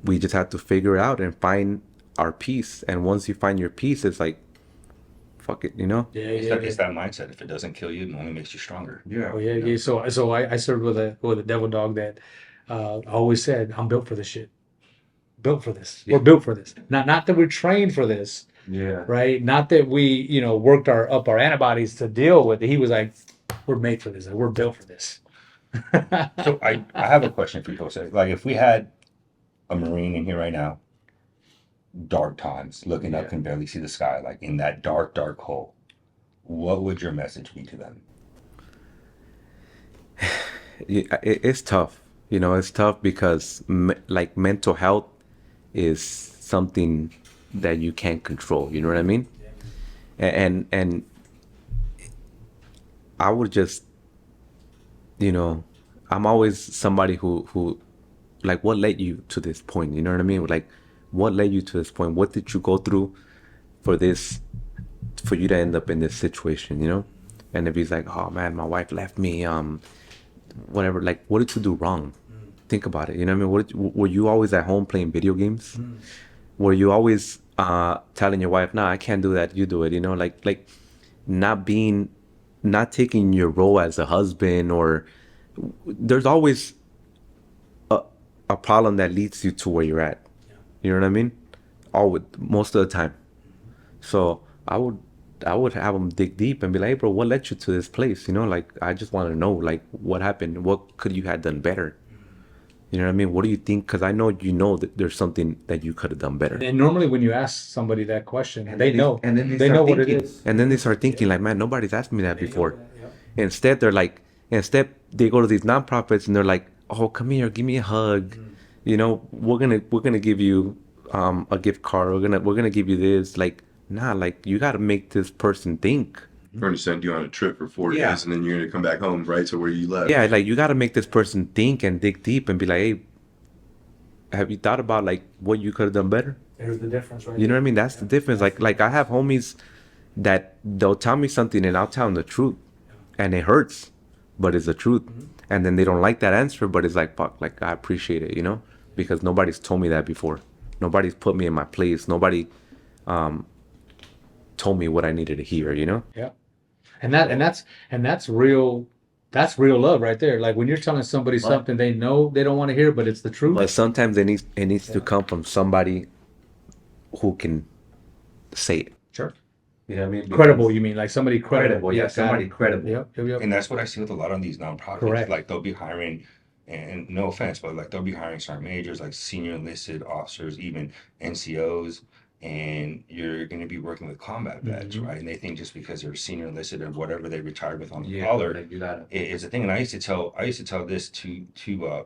we just have to figure it out and find our peace. And once you find your peace, it's like, fuck it, you know? Yeah, It's, yeah, that, yeah. it's that mindset. If it doesn't kill you, it only makes you stronger. Oh yeah, yeah. So I served with a devil dog that I always said, I'm built for this shit. Built for this. We're built for this. Not that we're trained for this, Yeah. right? Not that we, worked our antibodies to deal with it. He was like, we're made for this. Like, we're built for this. So I have a question for you, Jose. Like if we had a Marine in here right now, dark times, looking up, can barely see the sky, like in that dark, dark hole, what would your message be to them? It's tough. You know, it's tough because like mental health is something that you can't control. You know what I mean? And I would just, I'm always somebody who like, what led you to this point? You know what I mean? Like, what led you to this point? What did you go through for you to end up in this situation? You know? And if he's like, oh man, my wife left me, whatever, like, what did you do wrong? Think about it. You know what I mean? Were you always at home playing video games? Were you always telling your wife, nah, I can't do that, you do it? You know, like not taking your role as a husband, or there's always a problem that leads you to where you're at. You know what I mean? Most of the time. So I would have them dig deep and be like, hey, bro, what led you to this place? You know, like, I just want to know, like, what happened? What could you have done better? You know what I mean? What do you think? Because I know that there's something that you could have done better. And normally when you ask somebody that question, they know. And then they know what it is. And then they start thinking, like, man, nobody's asked me that before. Instead, they go to these nonprofits and they're like, oh, come here, give me a hug. You know, we're gonna give you a gift card. We're gonna give you this. Like, nah, like, you got to make this person think. We're going to send you on a trip for 4 days, and then you're going to come back home right to where you left. Yeah, like you got to make this person think and dig deep and be like, hey, have you thought about like what you could have done better? There's the difference, right? You know what I mean? That's the difference. Like I have homies that they'll tell me something and I'll tell them the truth, and it hurts, but it's the truth. And then they don't like that answer, but it's like, fuck, like I appreciate it, you know, because nobody's told me that before. Nobody's put me in my place. Nobody told me what I needed to hear, you know? Yeah. And that's real. That's real love right there. Like when you're telling somebody something they know they don't want to hear, but it's the truth. But sometimes it needs to come from somebody who can say it. Sure. You know what I mean? Credible, you mean like somebody credible? Yeah, got somebody it. credible. Yep. And that's what I see with a lot of these nonprofits. Correct. Like they'll be hiring, and no offense, but like they'll be hiring sergeant majors, like senior enlisted officers, even NCOs, and you're going to be working with combat vets, right? And they think just because they're senior enlisted or whatever they retired with on the collar, like you gotta. it's a thing. And I used to tell this to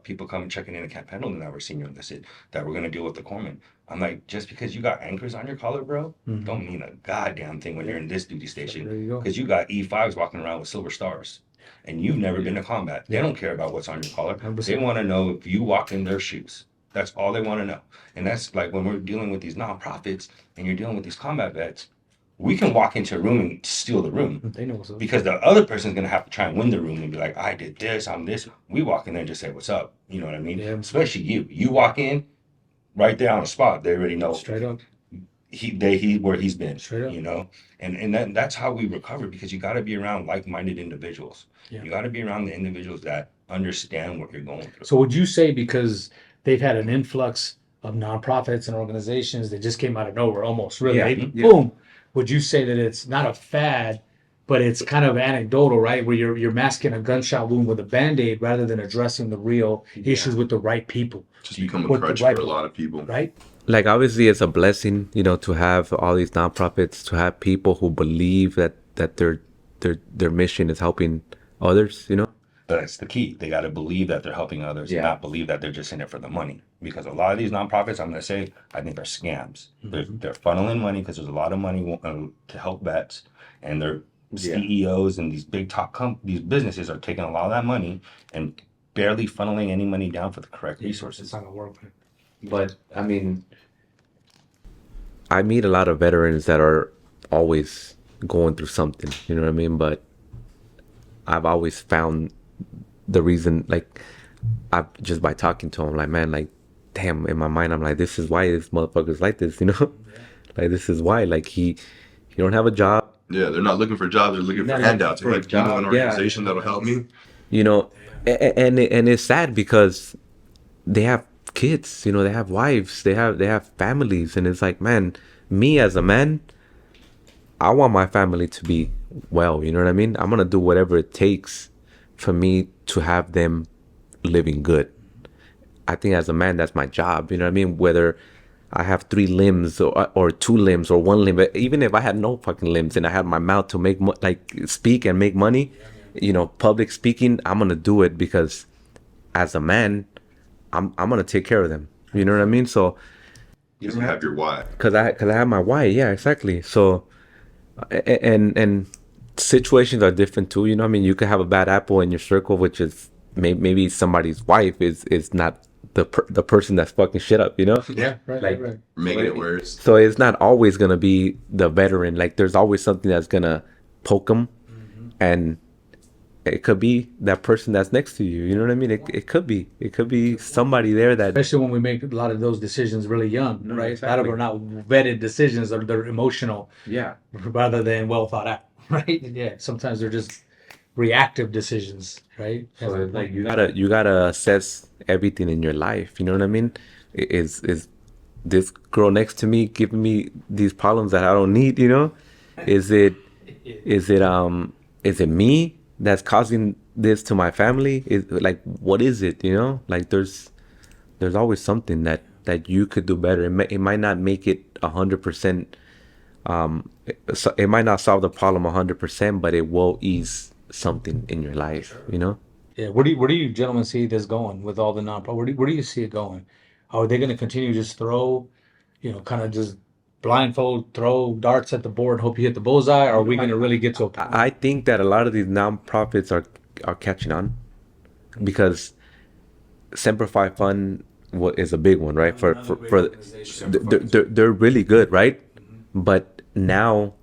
people coming checking in at Camp Pendleton that were senior enlisted, that we're going to deal with the corpsmen. I'm like, just because you got anchors on your collar, bro, don't mean a goddamn thing when you're in this duty station. There you go. Because you got E5s walking around with silver stars, and you've never been to combat. They don't care about what's on your collar. 100%. They want to know if you walk in their shoes. That's all they want to know. And that's like when we're dealing with these nonprofits and you're dealing with these combat vets, we can walk into a room and steal the room. They know what's up. Because the other person's going to have to try and win the room and be like, I did this, I'm this. We walk in there and just say, what's up? You know what I mean? Yeah. Especially you. You walk in, right there on the spot, they already know Straight up. he where he's been. Straight up. You know? And that's how we recover, because you got to be around like-minded individuals. Yeah. You got to be around the individuals that understand what you're going through. So would you say because they've had an influx of nonprofits and organizations that just came out of nowhere almost, really, Yeah. they- boom, would you say that it's not a fad, but it's kind of anecdotal, right? Where you're masking a gunshot wound with a Band-Aid rather than addressing the real issues with the right people, Just become a With the crutch right for a people. lot of people. right? Like obviously it's a blessing, you know, to have all these nonprofits, to have people who believe that their mission is helping others, you know. That's the key. They got to believe that they're helping others, and not believe that they're just in it for the money. Because a lot of these nonprofits, I'm going to say, I think they're scams. They're funneling money because there's a lot of money to help vets, and their CEOs and these big these businesses are taking a lot of that money and barely funneling any money down for the correct resources. It's not gonna work. But I mean, I meet a lot of veterans that are always going through something, you know what I mean? But I've always found the reason, like, I just by talking to him, like, man, like, damn, in my mind, I'm like, this is why this motherfucker's like this, you know? Like, this is why, like, he don't have a job, Yeah, they're not looking for jobs. They're looking for handouts. They're like, you know, an organization that'll help me. you know, and it's sad because they have kids, you know, they have wives, they have families, and it's like, man, me as a man, I want my family to be well, you know what I mean? I'm gonna do whatever it takes for me to have them living good. I think as a man, that's my job, you know what I mean? Whether I have 3 limbs or 2 limbs or 1 limb, but even if I had no fucking limbs and I had my mouth to make speak and make money, you know, public speaking, I'm gonna do it because as a man, I'm gonna take care of them. You know what I mean? So You don't have your why. cause I have my why, yeah, exactly. So and situations are different too. You know what I mean? You could have a bad apple in your circle, which is maybe somebody's wife is not the person that's fucking shit up. You know? Yeah, right, Like, right. Making it worse. So it's not always gonna be the veteran. Like there's always something that's gonna poke them, and it could be that person that's next to you. You know what I mean? It could be somebody there that. Especially when we make a lot of those decisions really young, right? A lot of them are not vetted decisions, or they're emotional Yeah. rather than well thought out, right? Yeah, sometimes they're just reactive decisions, right? So it's like you gotta assess everything in your life. You know what I mean? Is this girl next to me giving me these problems that I don't need? You know? Is it me that's causing this to my family? Is like, what is it? You know? Like there's always something that you could do better. It might not make it 100%. It might not solve the problem 100%, but it will ease something in your life. You know? Yeah, where do you gentlemen see this going with all the nonprofit? Where do you see it going? Are they going to continue to just throw, kind of just blindfold, throw darts at the board, hope you hit the bullseye? Or are we going to really get to a point? I think that a lot of these nonprofits are catching on because Semper Fi Fund is a big one, right? They're really good, right? But now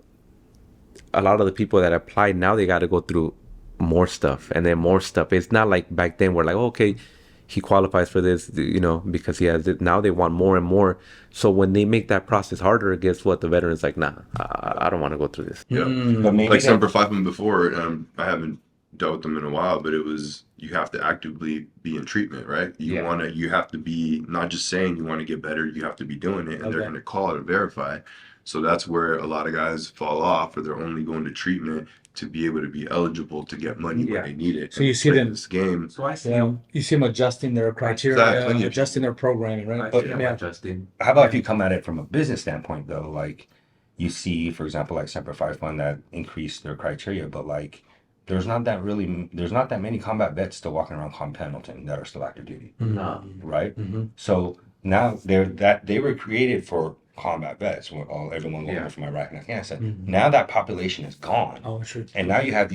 a lot of the people that apply now, they got to go through more stuff and then more stuff. It's not like back then we're like, oh, okay, he qualifies for this, you know, because he has it. Now they want more and more. So when they make that process harder, guess what? The veteran's like, nah, I don't want to go through this. Yeah. But maybe Like that- Semper Fi before, I haven't dealt with them in a while, but it was, you have to actively be in treatment, right? You have to be not just saying you want to get better, you have to be doing it, and they're Okay. going to call it and verify. So that's where a lot of guys fall off, or they're only going to treatment to be able to be eligible to get money when they need it. So you And see play them- this game. So I see Yeah, you see them adjusting their criteria, Exactly. adjusting their programming, right? But- yeah. Justin. How about if you come at it from a business standpoint, though? Like, you see, for example, like Semper Fi Fund that increased their criteria, but like, there's not that many combat vets still walking around Camp Pendleton that are still active duty, No. right? Mhm. So now they were created for combat vets, everyone going from Iraq and Afghanistan. Mhm. Now that population is gone, Oh, sure. and now you have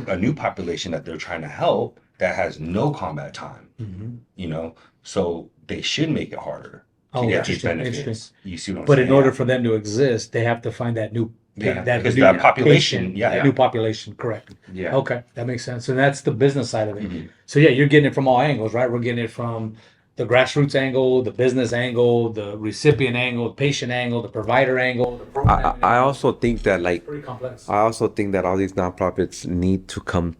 a new population that they're trying to help that has no combat time. Mm-hmm. You know, so they should make it harder to Oh, get these interesting, benefits. interesting. You see what I'm But saying? in order for them to exist, they have to find that new because new that population, patient, yeah. that new population, correct. Yeah. Okay, that makes sense. So that's the business side of it. Mhm. So yeah, you're getting it from all angles, right? We're getting it from the grassroots angle, the business angle, the recipient angle, the patient angle, the provider angle, the program I angle. also think that like Pretty complex. I also think that all these nonprofits need to come,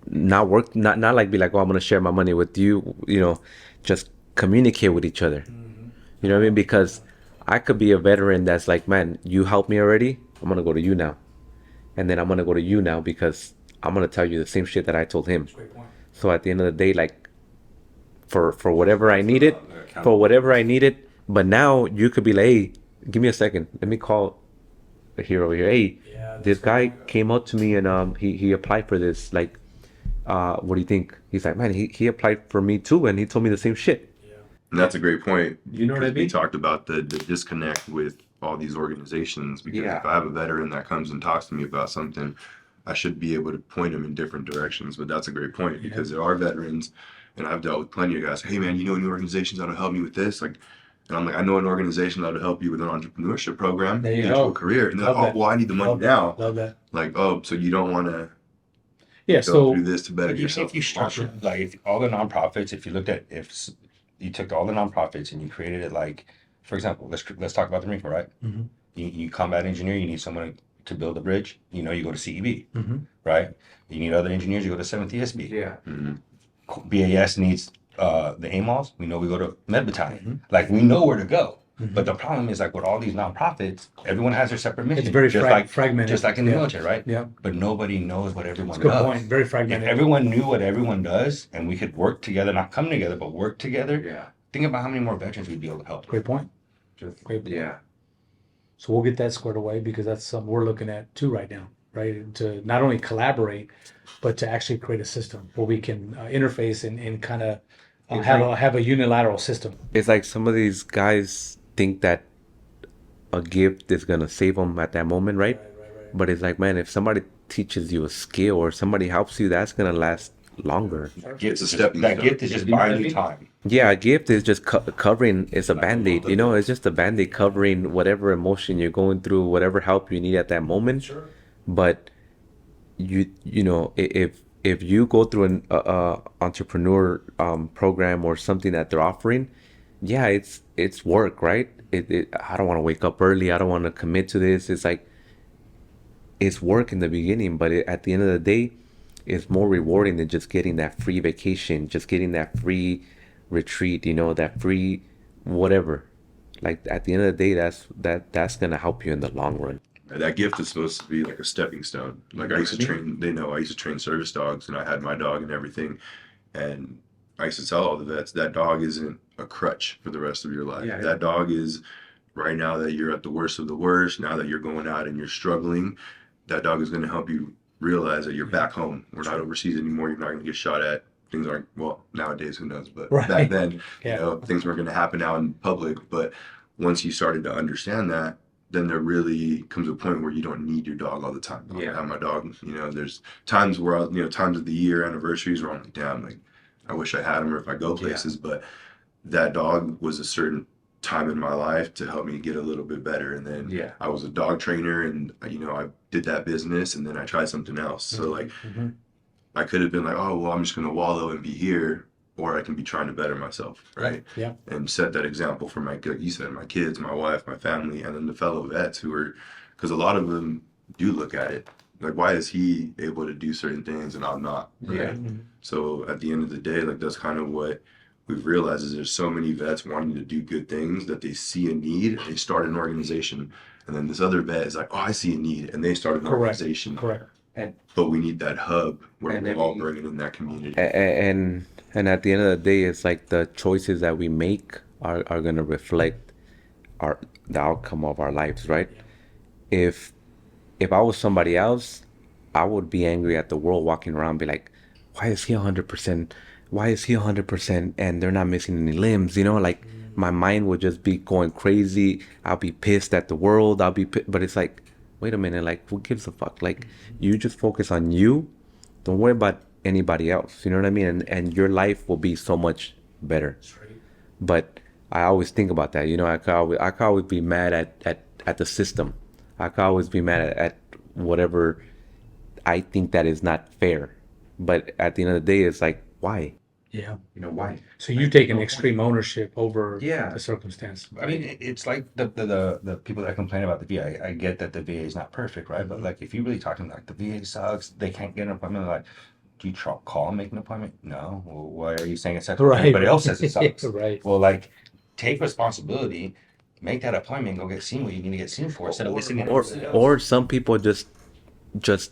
not like be like, oh, I'm gonna share my money with you, you know, just communicate with each other. You know what I mean? Because I could be a veteran that's like, man, you helped me already. I'm gonna go to you now, and then I'm gonna go to you now because I'm gonna tell you the same shit that I told him. Great point. So at the end of the day, like, for whatever I needed, but now you could be like, hey, give me a second, let me call the hero over here. Hey, Yeah, this guy came up to me and he applied for this. Like, what do you think? He's like, man, he applied for me too, and he told me the same shit. And that's a great point. You know what I because We mean? talked about the disconnect with all these organizations, because Yeah. if I have a veteran that comes and talks to me about something, I should be able to point them in different directions. But that's a great point, because there are veterans, and I've dealt with plenty of guys. Hey man, you know any organizations that'll help me with this? Like, and I'm like, I know an organization that'll help you with an entrepreneurship program, There you into go. a career. And they're Love like, oh, that. well, I need the money Love now. Love that. Like, oh, so you don't want to Yeah. go So through this to better But you see, yourself. if you structure like if all the nonprofits, if you looked at you took all the nonprofits and you created it like, for example, let's talk about the Marine Corps, right? Mhm. You combat engineer, you need someone to build a bridge. You know, you go to CEB, Mhm. right? You need other engineers, you go to 7th ESB. Yeah. Mhm. BAS needs the AMOS. We know we go to Med Battalion. Mm-hmm. Like we know where to go. But the problem is like with all these nonprofits, everyone has their separate mission. it's very just fragmented. just like in the Yeah. military, right? Yeah. But nobody knows what everyone Good does. point. Very If fragmented. everyone knew what everyone does and we could work together, not come together, but work together, Yeah. think about how many more veterans we'd be able to help. Great point. Just, Great point. yeah. So we'll get that squared away, because that's something we're looking at too right now, right? To not only collaborate, but to actually create a system where we can interface and kind of have a unilateral system. It's like some of these guys think that a gift is gonna save them at that moment, right? But it's like, man, if somebody teaches you a skill or somebody helps you, that's gonna last longer. It's a stepping That stone. gift is just buying you time. Yeah, a gift is just covering. It's a band-aid, you know. It's just a band-aid covering whatever emotion you're going through, whatever help you need at that moment. But you know, if you go through an entrepreneur program or something that they're offering, yeah, it's work, right? I don't want to wake up early. I don't want to commit to this. It's like it's work in the beginning, but at the end of the day, it's more rewarding than just getting that free vacation, just getting that free retreat, you know, that free whatever. Like at the end of the day, that's gonna help you in the long run. That gift is supposed to be like a stepping stone. Like I used to train, I used to train service dogs, and I had my dog and everything. And I used to tell all the vets, that dog isn't a crutch for the rest of your life. Yeah, yeah. That dog is, right now that you're at the worst of the worst, now that you're going out and you're struggling, that dog is going to help you realize that you're back home. We're not overseas anymore. You're not going to get shot at. Things aren't, well, nowadays, who knows? But Right. back then, Yeah. you know, things weren't going to happen out in public. But once you started to understand that, then there really comes a point where you don't need your dog all the time. I Yeah. have my dog, there's times where, times of the year, anniversaries where I'm like, damn, like, I wish I had him, or if I go places, but that dog was a certain time in my life to help me get a little bit better. And then Yeah. I was a dog trainer, and, I did that business, and then I tried something else. So, like, Mhm. I could have been like, oh, well, I'm just going to wallow and be here, or I can be trying to better myself, right? Yeah. And set that example for like you said, my kids, my wife, my family, and then the fellow vets who are, because a lot of them do look at it like, why is he able to do certain things and I'm not, right? Yeah. Mhm. So at the end of the day, like, that's kind of what we've realized is there's so many vets wanting to do good things that they see a need, they start an organization, and then this other vet is like, oh, I see a need, and they start an Correct. organization. Correct. But we need that hub where And we're then all bringing in that community. And at the end of the day, it's like the choices that we make are gonna reflect the outcome of our lives, right? If I was somebody else, I would be angry at the world, walking around, be like, why is he 100%? Why is he 100%? And they're not missing any limbs, Like, my mind would just be going crazy. I'll be pissed at the world. But it's like, wait a minute, like, who gives a fuck? Like, you just focus on you. Don't worry about anybody else. You know what I mean? And your life will be so much better. But I always think about that. I could always be mad at the system. I could always be mad at whatever I think that is not fair. But at the end of the day, it's like, why? Yeah. Why? So you've taken extreme ownership over Yeah. the circumstance. I mean, it's like the people that complain about the VA. I get that the VA is not perfect, right? But like, if you really talk to them, like, the VA sucks, they can't get an appointment. Like, do you call and make an appointment? No. Well, why are you saying it sucks? Right. Everybody else says it sucks. Right. Well, like, take responsibility, make that appointment, go get seen what you need to get seen for, instead of listening to everybody else. Or some people just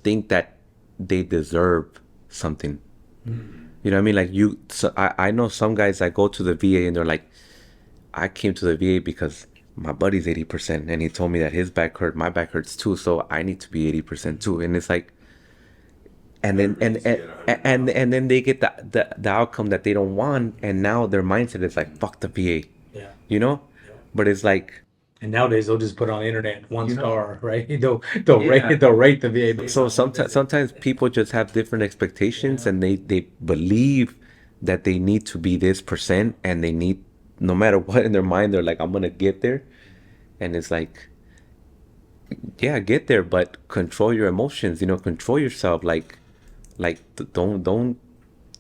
think that they deserve something. You know what I mean? Like, I know some guys that go to the VA and they're like, I came to the VA because my buddy's 80% and he told me that his back hurt, my back hurts too, so I need to be 80% too. And it's like, and then they get the outcome that they don't want, and now their mindset is like, fuck the VA, Yeah. But it's like, And nowadays they'll just put on the internet one star, right? They'll Yeah. rate the VA. based so on sometimes people just have different expectations, and they believe that they need to be this percent, and they need, no matter what in their mind, they're like, I'm gonna get there. And it's like, yeah, get there, but control your emotions, control yourself. Like,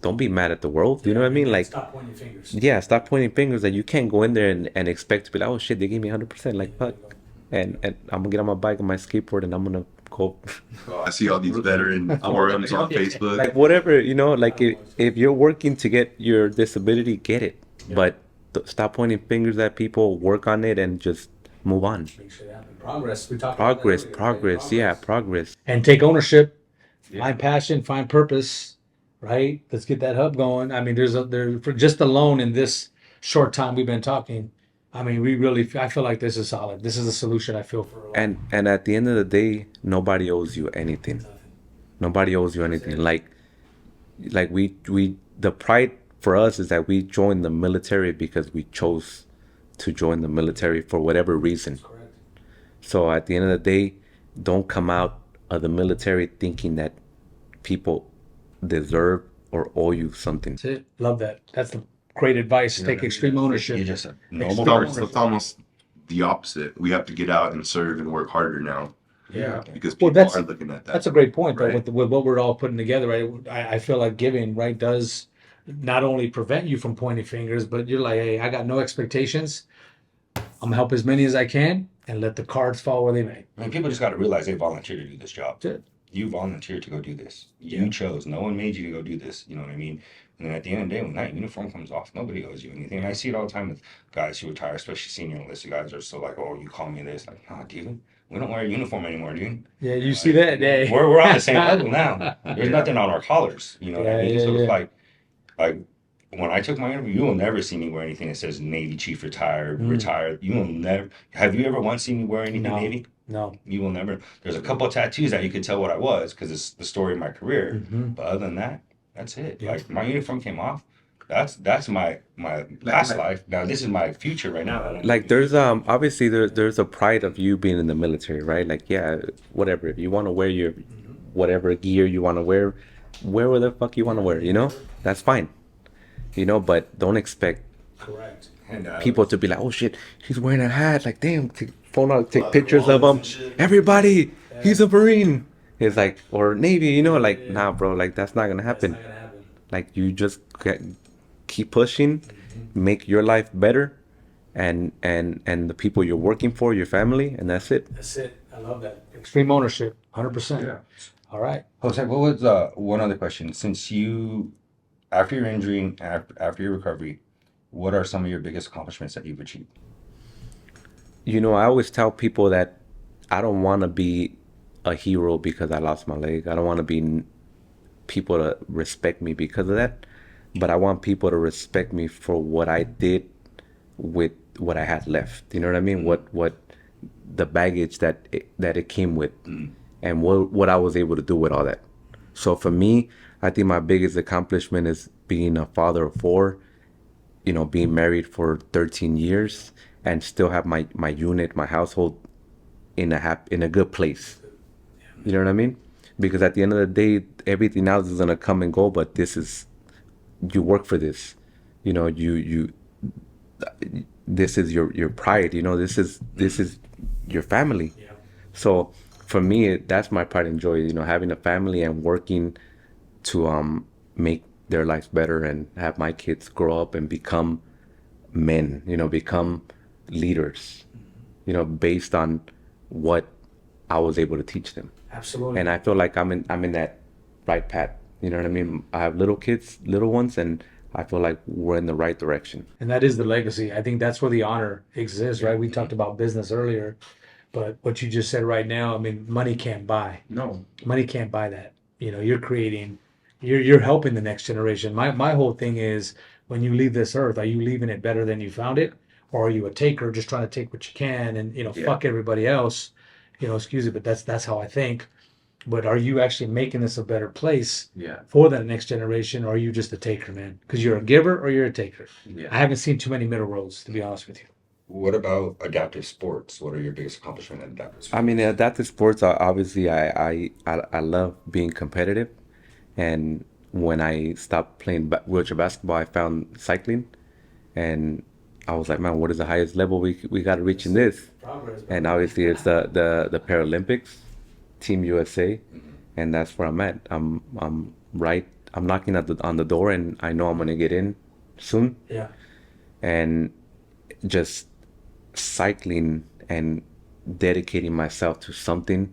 don't be mad at the world. You know what I mean? Like, stop pointing fingers. yeah, stop pointing fingers. Like, you can't go in there and expect to be like, oh shit, they gave me 100%. Like, fuck. And I'm gonna get on my bike and my skateboard and I'm gonna go. I see all these veteran forums on Facebook. Like, whatever, like, if you're working to get your disability, get it. But stop pointing fingers at people, work on it, and just move on. Make sure that happens. Progress. We talked about that earlier, right? Progress. Yeah, progress. And take ownership. Find passion. Find purpose. Right. Let's get that hub going. I mean, there's for just alone in this short time we've been talking. I mean, I feel like this is solid. This is a solution. I feel for a lot. And at the end of the day, nobody owes you anything. Nobody owes you anything. Like we the pride for us is that we joined the military because we chose to join the military for whatever reason. Correct. So at the end of the day, don't come out of the military thinking that people deserve or owe you something. That's it. Love that. That's the great advice. Take extreme ownership. You just It's almost the opposite. We have to get out and serve and work harder now. Yeah. Because Well, people that's- are looking at that. That's a great point, though, Right. with what we're all putting together, right? I feel like giving, right, does not only prevent you from pointing fingers, but you're like, hey, I got no expectations. I'm gonna help as many as I can and let the cards fall where they may. I mean, people just got to realize they volunteered to do this job. That's it. You volunteered to go do this. Yeah. You chose. No one made you to go do this. You know what I mean? And then at the end of the day, when that uniform comes off, nobody owes you anything. And I see it all the time with guys who retire, especially senior enlisted guys are still like, oh, you call me this. Like, nah, dude, we don't wear a uniform anymore, dude. Yeah, you see that? Yeah. We're on the same level now. There's nothing on our collars. You know what I mean? So it's like when I took my interview, you will never see me wear anything that says Navy Chief retired. You will never. Have you ever once seen me wear anything No. Navy? No. You will never. There's a couple of tattoos that you could tell what I was because it's the story of my career. Mhm. But other than that, that's it. Yeah. Like, my uniform came off. that's my past life. Now this is my future right now. I don't Like there's obviously there's a pride of you being in the military, right? Like yeah, whatever. If you want to wear your whatever gear you want to wear what the fuck you want to wear, you know? That's fine. You know, but don't expect Correct. and people to be like, "Oh shit, he's wearing a hat." Like, damn, take phone out, take pictures of him. Everybody, he's a Marine. It's like or Navy, you know, like nah, bro, like that's not gonna happen. Not gonna happen. Like you just keep pushing, make your life better, and the people you're working for, your family, and that's it. That's it. I love that. Extreme ownership, 100%. Yeah. All right. Jose, what was one other question? Since you, after your injury and after your recovery, what are some of your biggest accomplishments that you've achieved? You know, I always tell people that I don't want to be a hero because I lost my leg. I don't want to be people to respect me because of that, but I want people to respect me for what I did with what I had left. You know what I mean? What the baggage that it came with, and what I was able to do with all that. So for me, I think my biggest accomplishment is being a father of four. You know, being married for 13 years and still have my unit, my household in a good place. You know what I mean? Because at the end of the day, everything else is gonna come and go. But this is you work for this. You know, you this is your pride. You know, this is your family. Yeah. So for me, that's my pride and joy. You know, having a family and working to make their lives better and have my kids grow up and become men. You know, become leaders. You know, based on what I was able to teach them. Absolutely. And I feel like I'm in that right path. You know what I mean? I have little kids, little ones, and I feel like we're in the right direction. And that is the legacy. I think that's where the honor exists, right? We talked about business earlier, but what you just said right now, I mean, money can't buy. No. Money can't buy that. You know, you're helping the next generation. My whole thing is when you leave this earth, are you leaving it better than you found it? Or are you a taker just trying to take what you can and, fuck everybody else? Excuse me, but that's how I think. But are you actually making this a better place Yeah. for that next generation, or are you just a taker, man? Because you're a giver or you're a taker. Yeah. I haven't seen too many middle roads, to be honest with you. What about adaptive sports? What are your biggest accomplishments in adaptive sports? I mean, adaptive sports are obviously I love being competitive, and when I stopped playing wheelchair basketball, I found cycling, and I was like, man, what is the highest level we got to reach in this? Progress. And obviously, it's the Paralympics, Team USA, and that's where I'm at. I'm right. I'm knocking on the door, and I know I'm gonna get in soon. Yeah. And just cycling and dedicating myself to something.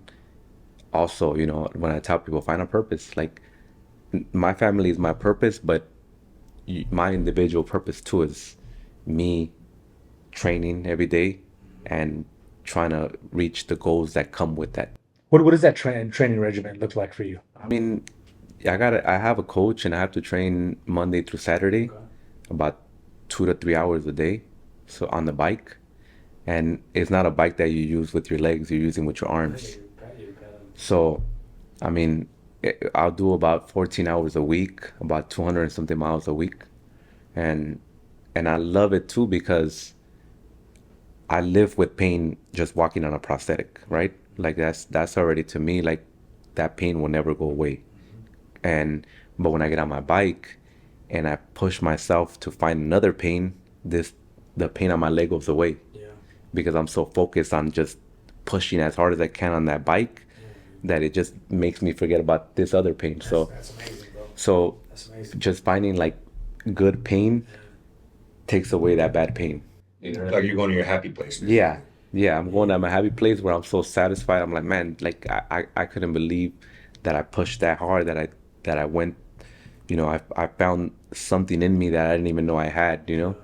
Also, you know, when I tell people find a purpose, like my family is my purpose, but my individual purpose too is me training every day and trying to reach the goals that come with that. What does that training regimen look like for you? I mean, I have a coach and I have to train Monday through Saturday, about 2 to 3 hours a day. So on the bike, and it's not a bike that you use with your legs, you're using with your arms. So, I mean, I'll do about 14 hours a week, about 200 and something miles a week. And I love it too because I live with pain just walking on a prosthetic, right? Like that's already to me like that pain will never go away. But when I get on my bike and I push myself to find another pain, the pain on my leg goes away. Yeah. Because I'm so focused on just pushing as hard as I can on that bike that it just makes me forget about this other pain. That's amazing, bro. So That's amazing. just finding like good pain takes away that bad pain. Like you're going to your happy place. Yeah. I'm going to my happy place where I'm so satisfied. I'm like, man, like I couldn't believe that I pushed that hard, that I went, you know, I found something in me that I didn't even know I had, you know?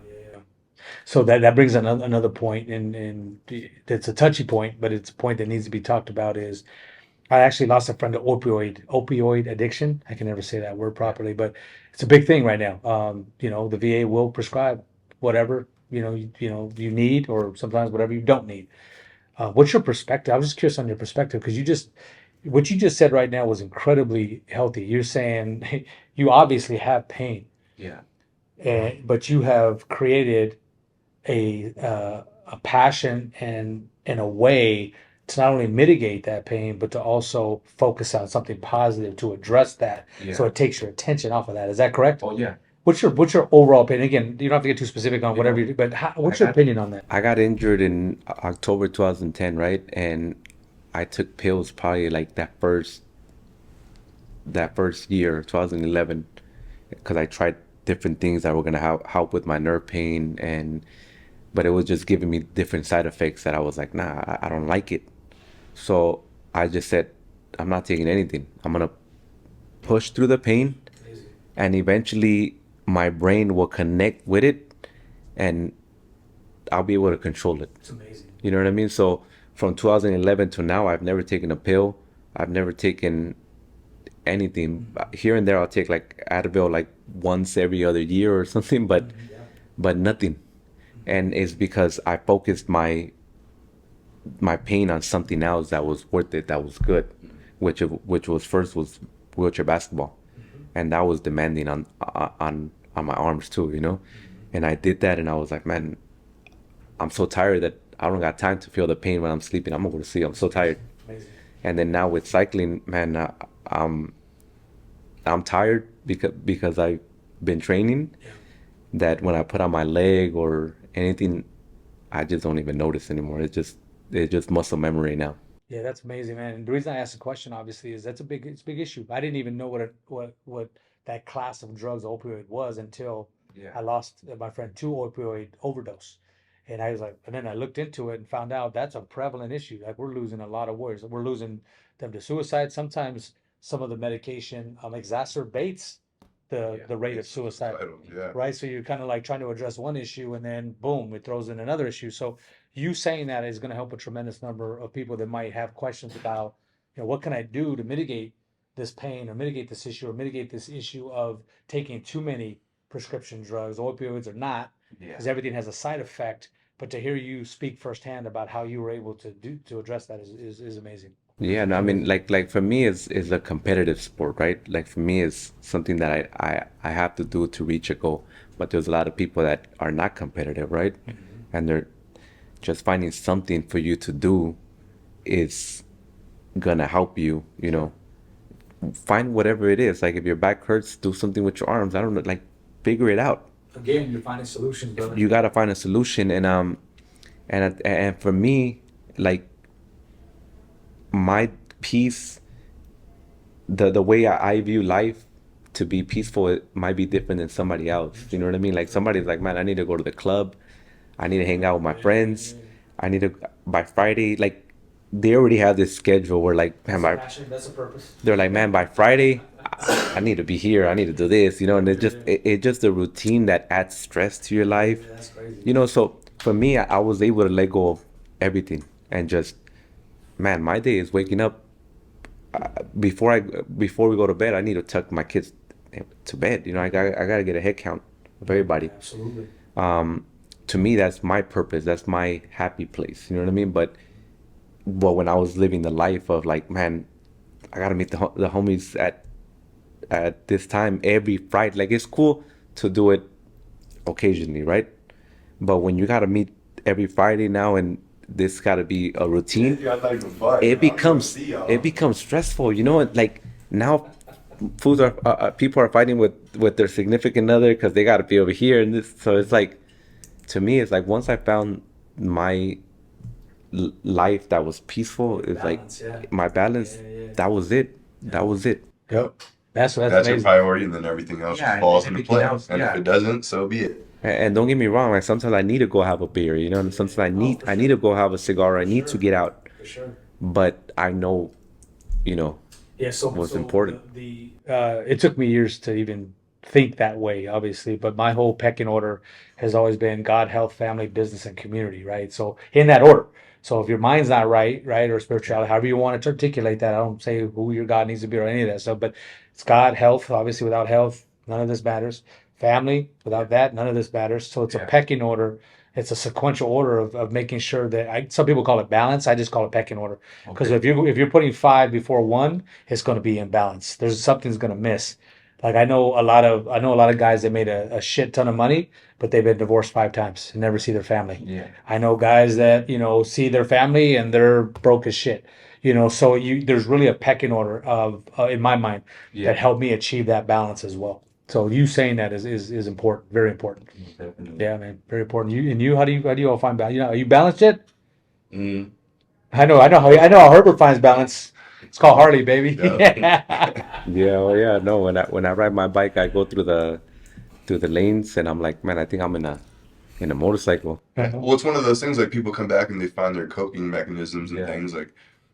So that brings another point, and it's a touchy point, but it's a point that needs to be talked about. Is I actually lost a friend to opioid addiction. I can never say that word properly, but it's a big thing right now. The VA will prescribe whatever you need, or sometimes whatever you don't need. What's your perspective? I was just curious on your perspective because what you just said right now was incredibly healthy. You're saying you obviously have pain. Yeah. but you have created a passion and in a way to not only mitigate that pain, but to also focus on something positive to address that. So Yeah. it takes your attention off of that. Is that correct? Oh yeah. What's your overall opinion? Again, you don't have to get too specific on You whatever know, you do, but I what's your got opinion on that? I got injured in October 2010, right? And I took pills probably like that first year, 2011, because I tried different things that were gonna help with my nerve pain, and but it was just giving me different side effects that I was like, nah, I don't like it. So I just said, I'm not taking anything. I'm gonna push through the pain, and eventually my brain will connect with it, and I'll be able to control it. It's amazing. You know what I mean? So from 2011 to now, I've never taken a pill. I've never taken anything. Here and there, I'll take like Advil like once every other year or something, but nothing. And it's because I focused my pain on something else that was worth it, that was good, which was first was wheelchair basketball, and that was demanding on my arms too, you know. And I did that, and I was like, man, I'm so tired that I don't got time to feel the pain when I'm sleeping. I'm gonna go to sleep. I'm so tired. Amazing. And then now with cycling, man, I'm tired because I've been training. That when I put on my leg or anything, I just don't even notice anymore. It's just muscle memory now. Yeah, that's amazing, man. And the reason I asked the question, obviously, is it's a big issue. I didn't even know what that class of drugs, opioid, was until Yeah. I lost my friend to opioid overdose. And I was like, and then I looked into it and found out that's a prevalent issue. Like we're losing a lot of warriors. We're losing them to suicide. Sometimes some of the medication exacerbates the rate of suicide. Yeah. Right? So you're kind of like trying to address one issue and then boom, it throws in another issue. So you saying that is going to help a tremendous number of people that might have questions about, what can I do to mitigate this pain or mitigate this issue or mitigate this issue of taking too many prescription drugs, opioids or not, Yeah. because everything has a side effect. But to hear you speak firsthand about how you were able to address that is amazing. Yeah, no, I mean, like for me, it's a competitive sport, right? Like for me, it's something that I have to do to reach a goal. But there's a lot of people that are not competitive, right? And they're just finding something for you to do is gonna help you, you know. Find whatever it is. Like if your back hurts, do something with your arms. I don't know, like figure it out. Again, you're finding solutions, brother. You gotta find a solution, and for me, like my peace, the way I view life to be peaceful, it might be different than somebody else. You know what I mean? Like somebody's like, man, I need to go to the club, I need to hang out with my friends, I need to by Friday, like they already have this schedule where like, man, That's a purpose. they're like, man, by Friday, I need to be here, I need to do this, you know, and it's just a routine that adds stress to your life, That's crazy. you know. So for me, I was able to let go of everything and just, man, my day is waking up before we go to bed. I need to tuck my kids to bed. You know, I gotta get a head count of everybody. Absolutely. To me, that's my purpose. That's my happy place. You know what I mean? But when I was living the life of like, man, I gotta meet the homies at this time every Friday. Like it's cool to do it occasionally, right? But when you gotta meet every Friday now and this gotta be a routine, it becomes stressful. You know, like now fools are people are fighting with their significant other because they gotta be over here and this. So it's like, to me, it's like once I found my life that was peaceful, it's like Balance, yeah. my balance. Yeah. That was it. That was it. Yep. That's That's your amazing. priority, and then everything else Yeah, just falls into everything place. else, And yeah. if it doesn't, so be it. And don't get me wrong, like sometimes I need to go have a beer, you know, and sometimes I need to go have a cigar. I need to get out, For sure. but I know, you know, Yeah, so what's so important. it took me years to even think that way, obviously, but my whole pecking order has always been God, health, family, business, and community, right? So in that order. So if your mind's not right, or spirituality, however you want to articulate that, I don't say who your God needs to be or any of that stuff, but it's God, health, obviously without health, none of this matters. Family, without that, none of this matters. So it's a pecking order. It's a sequential order of making sure that some people call it balance. I just call it pecking order. Because if you're putting 5 before 1, it's going to be imbalance. Something's going to miss. Like I know a lot of guys that made a shit ton of money, but they've been divorced 5 times and never see their family. Yeah. I know guys that see their family and they're broke as shit. So there's really a pecking order of in my mind Yeah. that helped me achieve that balance as well. So you saying that is important, very important. Definitely. Yeah, man, very important. You, how do you all find balance? Are you balanced yet? Mm. I know how Herbert finds balance. It's called Harley, baby. Yeah, well, yeah, no. When I ride my bike, I go through the lanes, and I'm like, man, I think I'm in a motorcycle. Well, it's one of those things like people come back and they find their coping mechanisms and Yeah. things. Like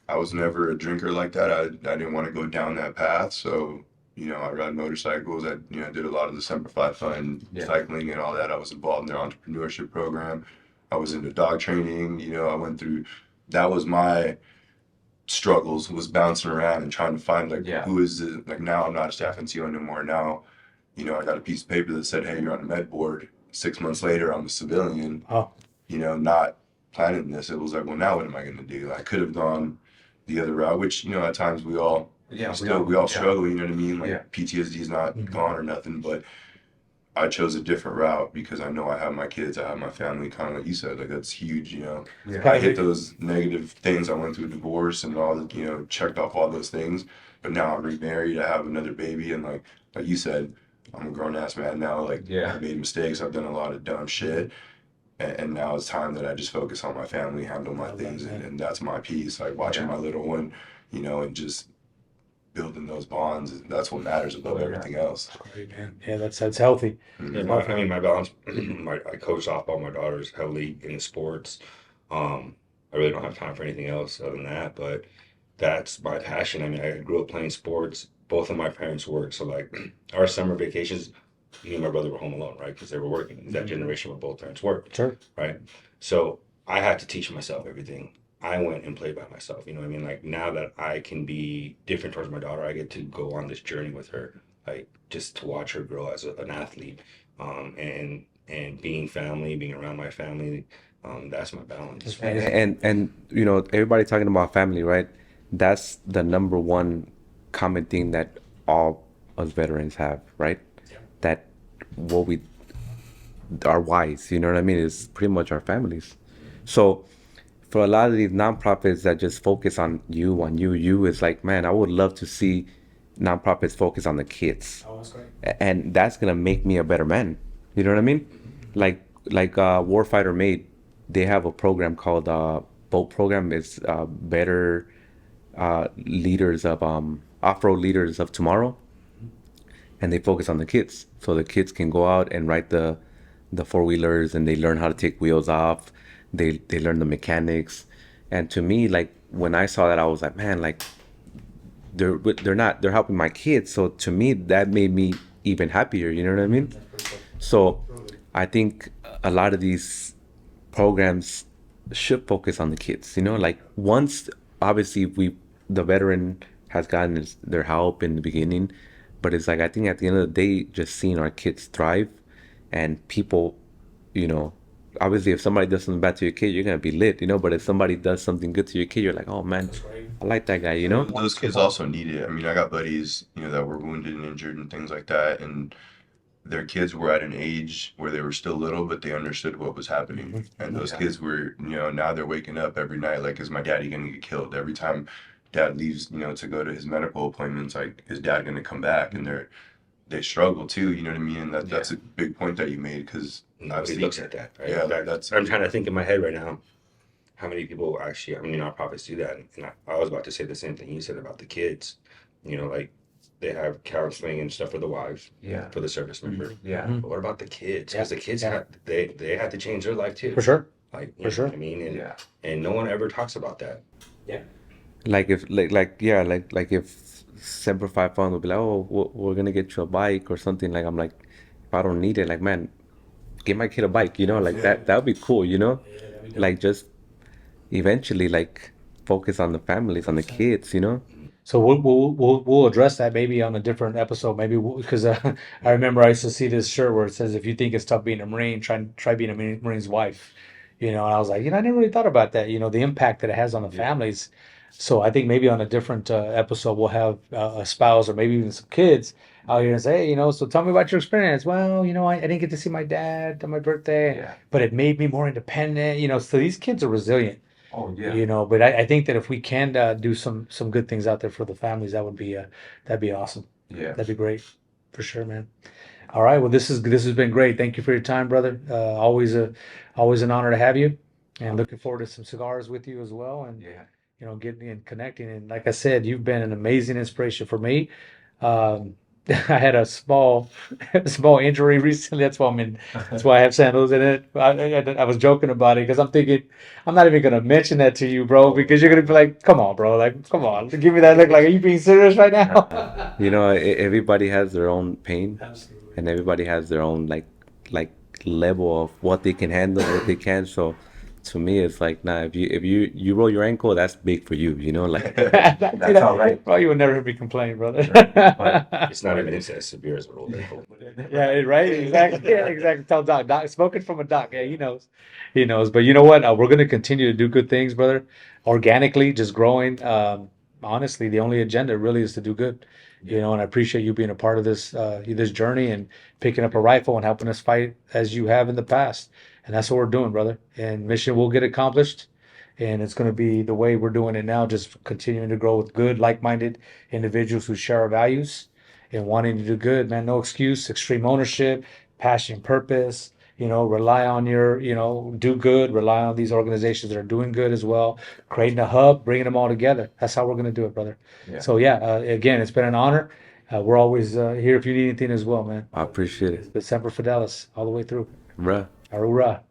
I was never a drinker like that. I didn't want to go down that path. So, I ride motorcycles. I did a lot of the Semper Fi Fund Yeah. cycling and all that. I was involved in their entrepreneurship program. I was into dog training. I went through, that was my struggles, was bouncing around and trying to find like Yeah. who is it. Like now I'm not a staff NCO anymore. Now, I got a piece of paper that said, hey, you're on the med board. 6 months later, I'm a civilian, Oh, not planning this. It was like, well, now what am I going to do? I could have gone the other route, which, at times we all Yeah. we all struggle, you know what I mean? Like Yeah. PTSD is not Mhm. gone or nothing, but I chose a different route because I know I have my kids, I have my family, kind of like you said, like that's huge, Yeah. I hit those negative things. I went through a divorce and all the, checked off all those things. But now I'm remarried, I have another baby, and like you said, I'm a grown ass man now. Like Yeah. I've made mistakes, I've done a lot of dumb shit. And now it's time that I just focus on my family, handle my things, and that's my piece. Like watching Yeah. my little one, and just building those bonds. That's what matters above Yeah. everything else. great, man. Yeah, that's healthy. Yeah, Mhm. I mean, my balance. I coach softball. My daughter's heavily into sports. I really don't have time for anything else other than that. But that's my passion. I mean, I grew up playing sports. Both of my parents worked, so like our summer vacations, me and my brother were home alone, right? Because they were working. That generation where both parents worked, Sure. right? So I had to teach myself everything. I went and played by myself. You know what I mean? Like now that I can be different towards my daughter, I get to go on this journey with her, like just to watch her grow as an athlete, and being family, being around my family. That's my balance. That's And amazing. everybody talking about family, right? That's the number one common thing that all us veterans have, right? That what we our whys, you know what I mean, is pretty much our families. So for a lot of these nonprofits that just focus on you is like, man, I would love to see nonprofits focus on the kids, Oh, that's great. and that's gonna make me a better man. You know what I mean? Like Warfighter Made, they have a program called Boat Program. It's better leaders of off-road leaders of tomorrow, and they focus on the kids, so the kids can go out and ride the four-wheelers, and they learn how to take wheels off. They learn the mechanics, and to me, like when I saw that, I was like, man, like they're helping my kids. So to me, that made me even happier. You know what I mean? So I think a lot of these programs should focus on the kids. Like once obviously the veteran has gotten their help in the beginning, but it's like I think at the end of the day, just seeing our kids thrive and people, you know, obviously if somebody does something bad to your kid, you're gonna be lit. But if somebody does something good to your kid, you're like, oh man, I like that guy. Those kids also need it. I mean, I got buddies, that were wounded and injured and things like that, and their kids were at an age where they were still little, but they understood what was happening. And those kids were, now they're waking up every night like, is my daddy gonna get killed? Every time dad leaves, to go to his medical appointments, like, is dad gonna come back? And they struggle too, you know what I mean? And that's a big point that you made, because Nobody looks at that, right? Yeah, that's. I'm trying to think in my head right now, how many people actually, nonprofits do that. And I was about to say the same thing you said about the kids. Like they have counseling and stuff for the wives, Yeah. for the service member. Yeah. Mhm. But what about the kids? Because the kids Yeah. had they had to change their life too. For sure. Like For sure. what I mean, and, Yeah. and no one ever talks about that. Like if like if Semper Fi Fund would be like, oh, we're gonna get you a bike or something. Like I'm like, if I don't need it, like man, get my kid a bike. Like that would be cool. Like just eventually like focus on the families, on the kids. So we'll address that maybe on a different episode, maybe because I remember I used to see this shirt where it says, "If you think it's tough being a Marine, try being a Marine's wife." And I was like, I never really thought about that. The impact that it has on the families. So I think maybe on a different episode we'll have a spouse or maybe even some kids, out here and say, hey, so tell me about your experience. Well, I didn't get to see my dad on my birthday, Yeah. but it made me more independent. So these kids are resilient. Oh yeah. But I think that if we can do some good things out there for the families, that'd be awesome. Yeah. That'd be great, for sure, man. All right. Well, this has been great. Thank you for your time, brother. Always an honor to have you, and looking forward to some cigars with you as well. And Yeah. getting and connecting. And like I said, you've been an amazing inspiration for me. Um, I had a small injury recently. That's why I have sandals in it. I was joking about it because I'm thinking I'm not even gonna mention that to you, bro, because you're gonna be like, "Come on, bro, like, come on, give me that look. Like, are you being serious right now?" You know, everybody has their own pain, Absolutely. and everybody has their own like level of what they can handle, what they can. So to me, it's like, nah, if you roll your ankle, that's big for you. You know, like That's all right. Bro, you would never hear me complain, brother. But it's not even as severe as a rolled ankle. Yeah, right. Exactly. Yeah, exactly. Tell Doc. Doc, spoken from a Doc. Yeah, he knows. He knows. But you know what? We're going to continue to do good things, brother. Organically, just growing. Honestly, the only agenda really is to do good. And I appreciate you being a part of this journey and picking up a rifle and helping us fight as you have in the past. And that's what we're doing, brother. And mission will get accomplished. And it's going to be the way we're doing it now, just continuing to grow with good, like-minded individuals who share our values and wanting to do good, man. No excuse, extreme ownership, passion, purpose. Rely on do good, rely on these organizations that are doing good as well, creating a hub, bringing them all together. That's how we're going to do it, brother. Yeah. So, yeah, again, it's been an honor. We're always here if you need anything as well, man. I appreciate it, But Semper Fidelis all the way through. bruh. Arura.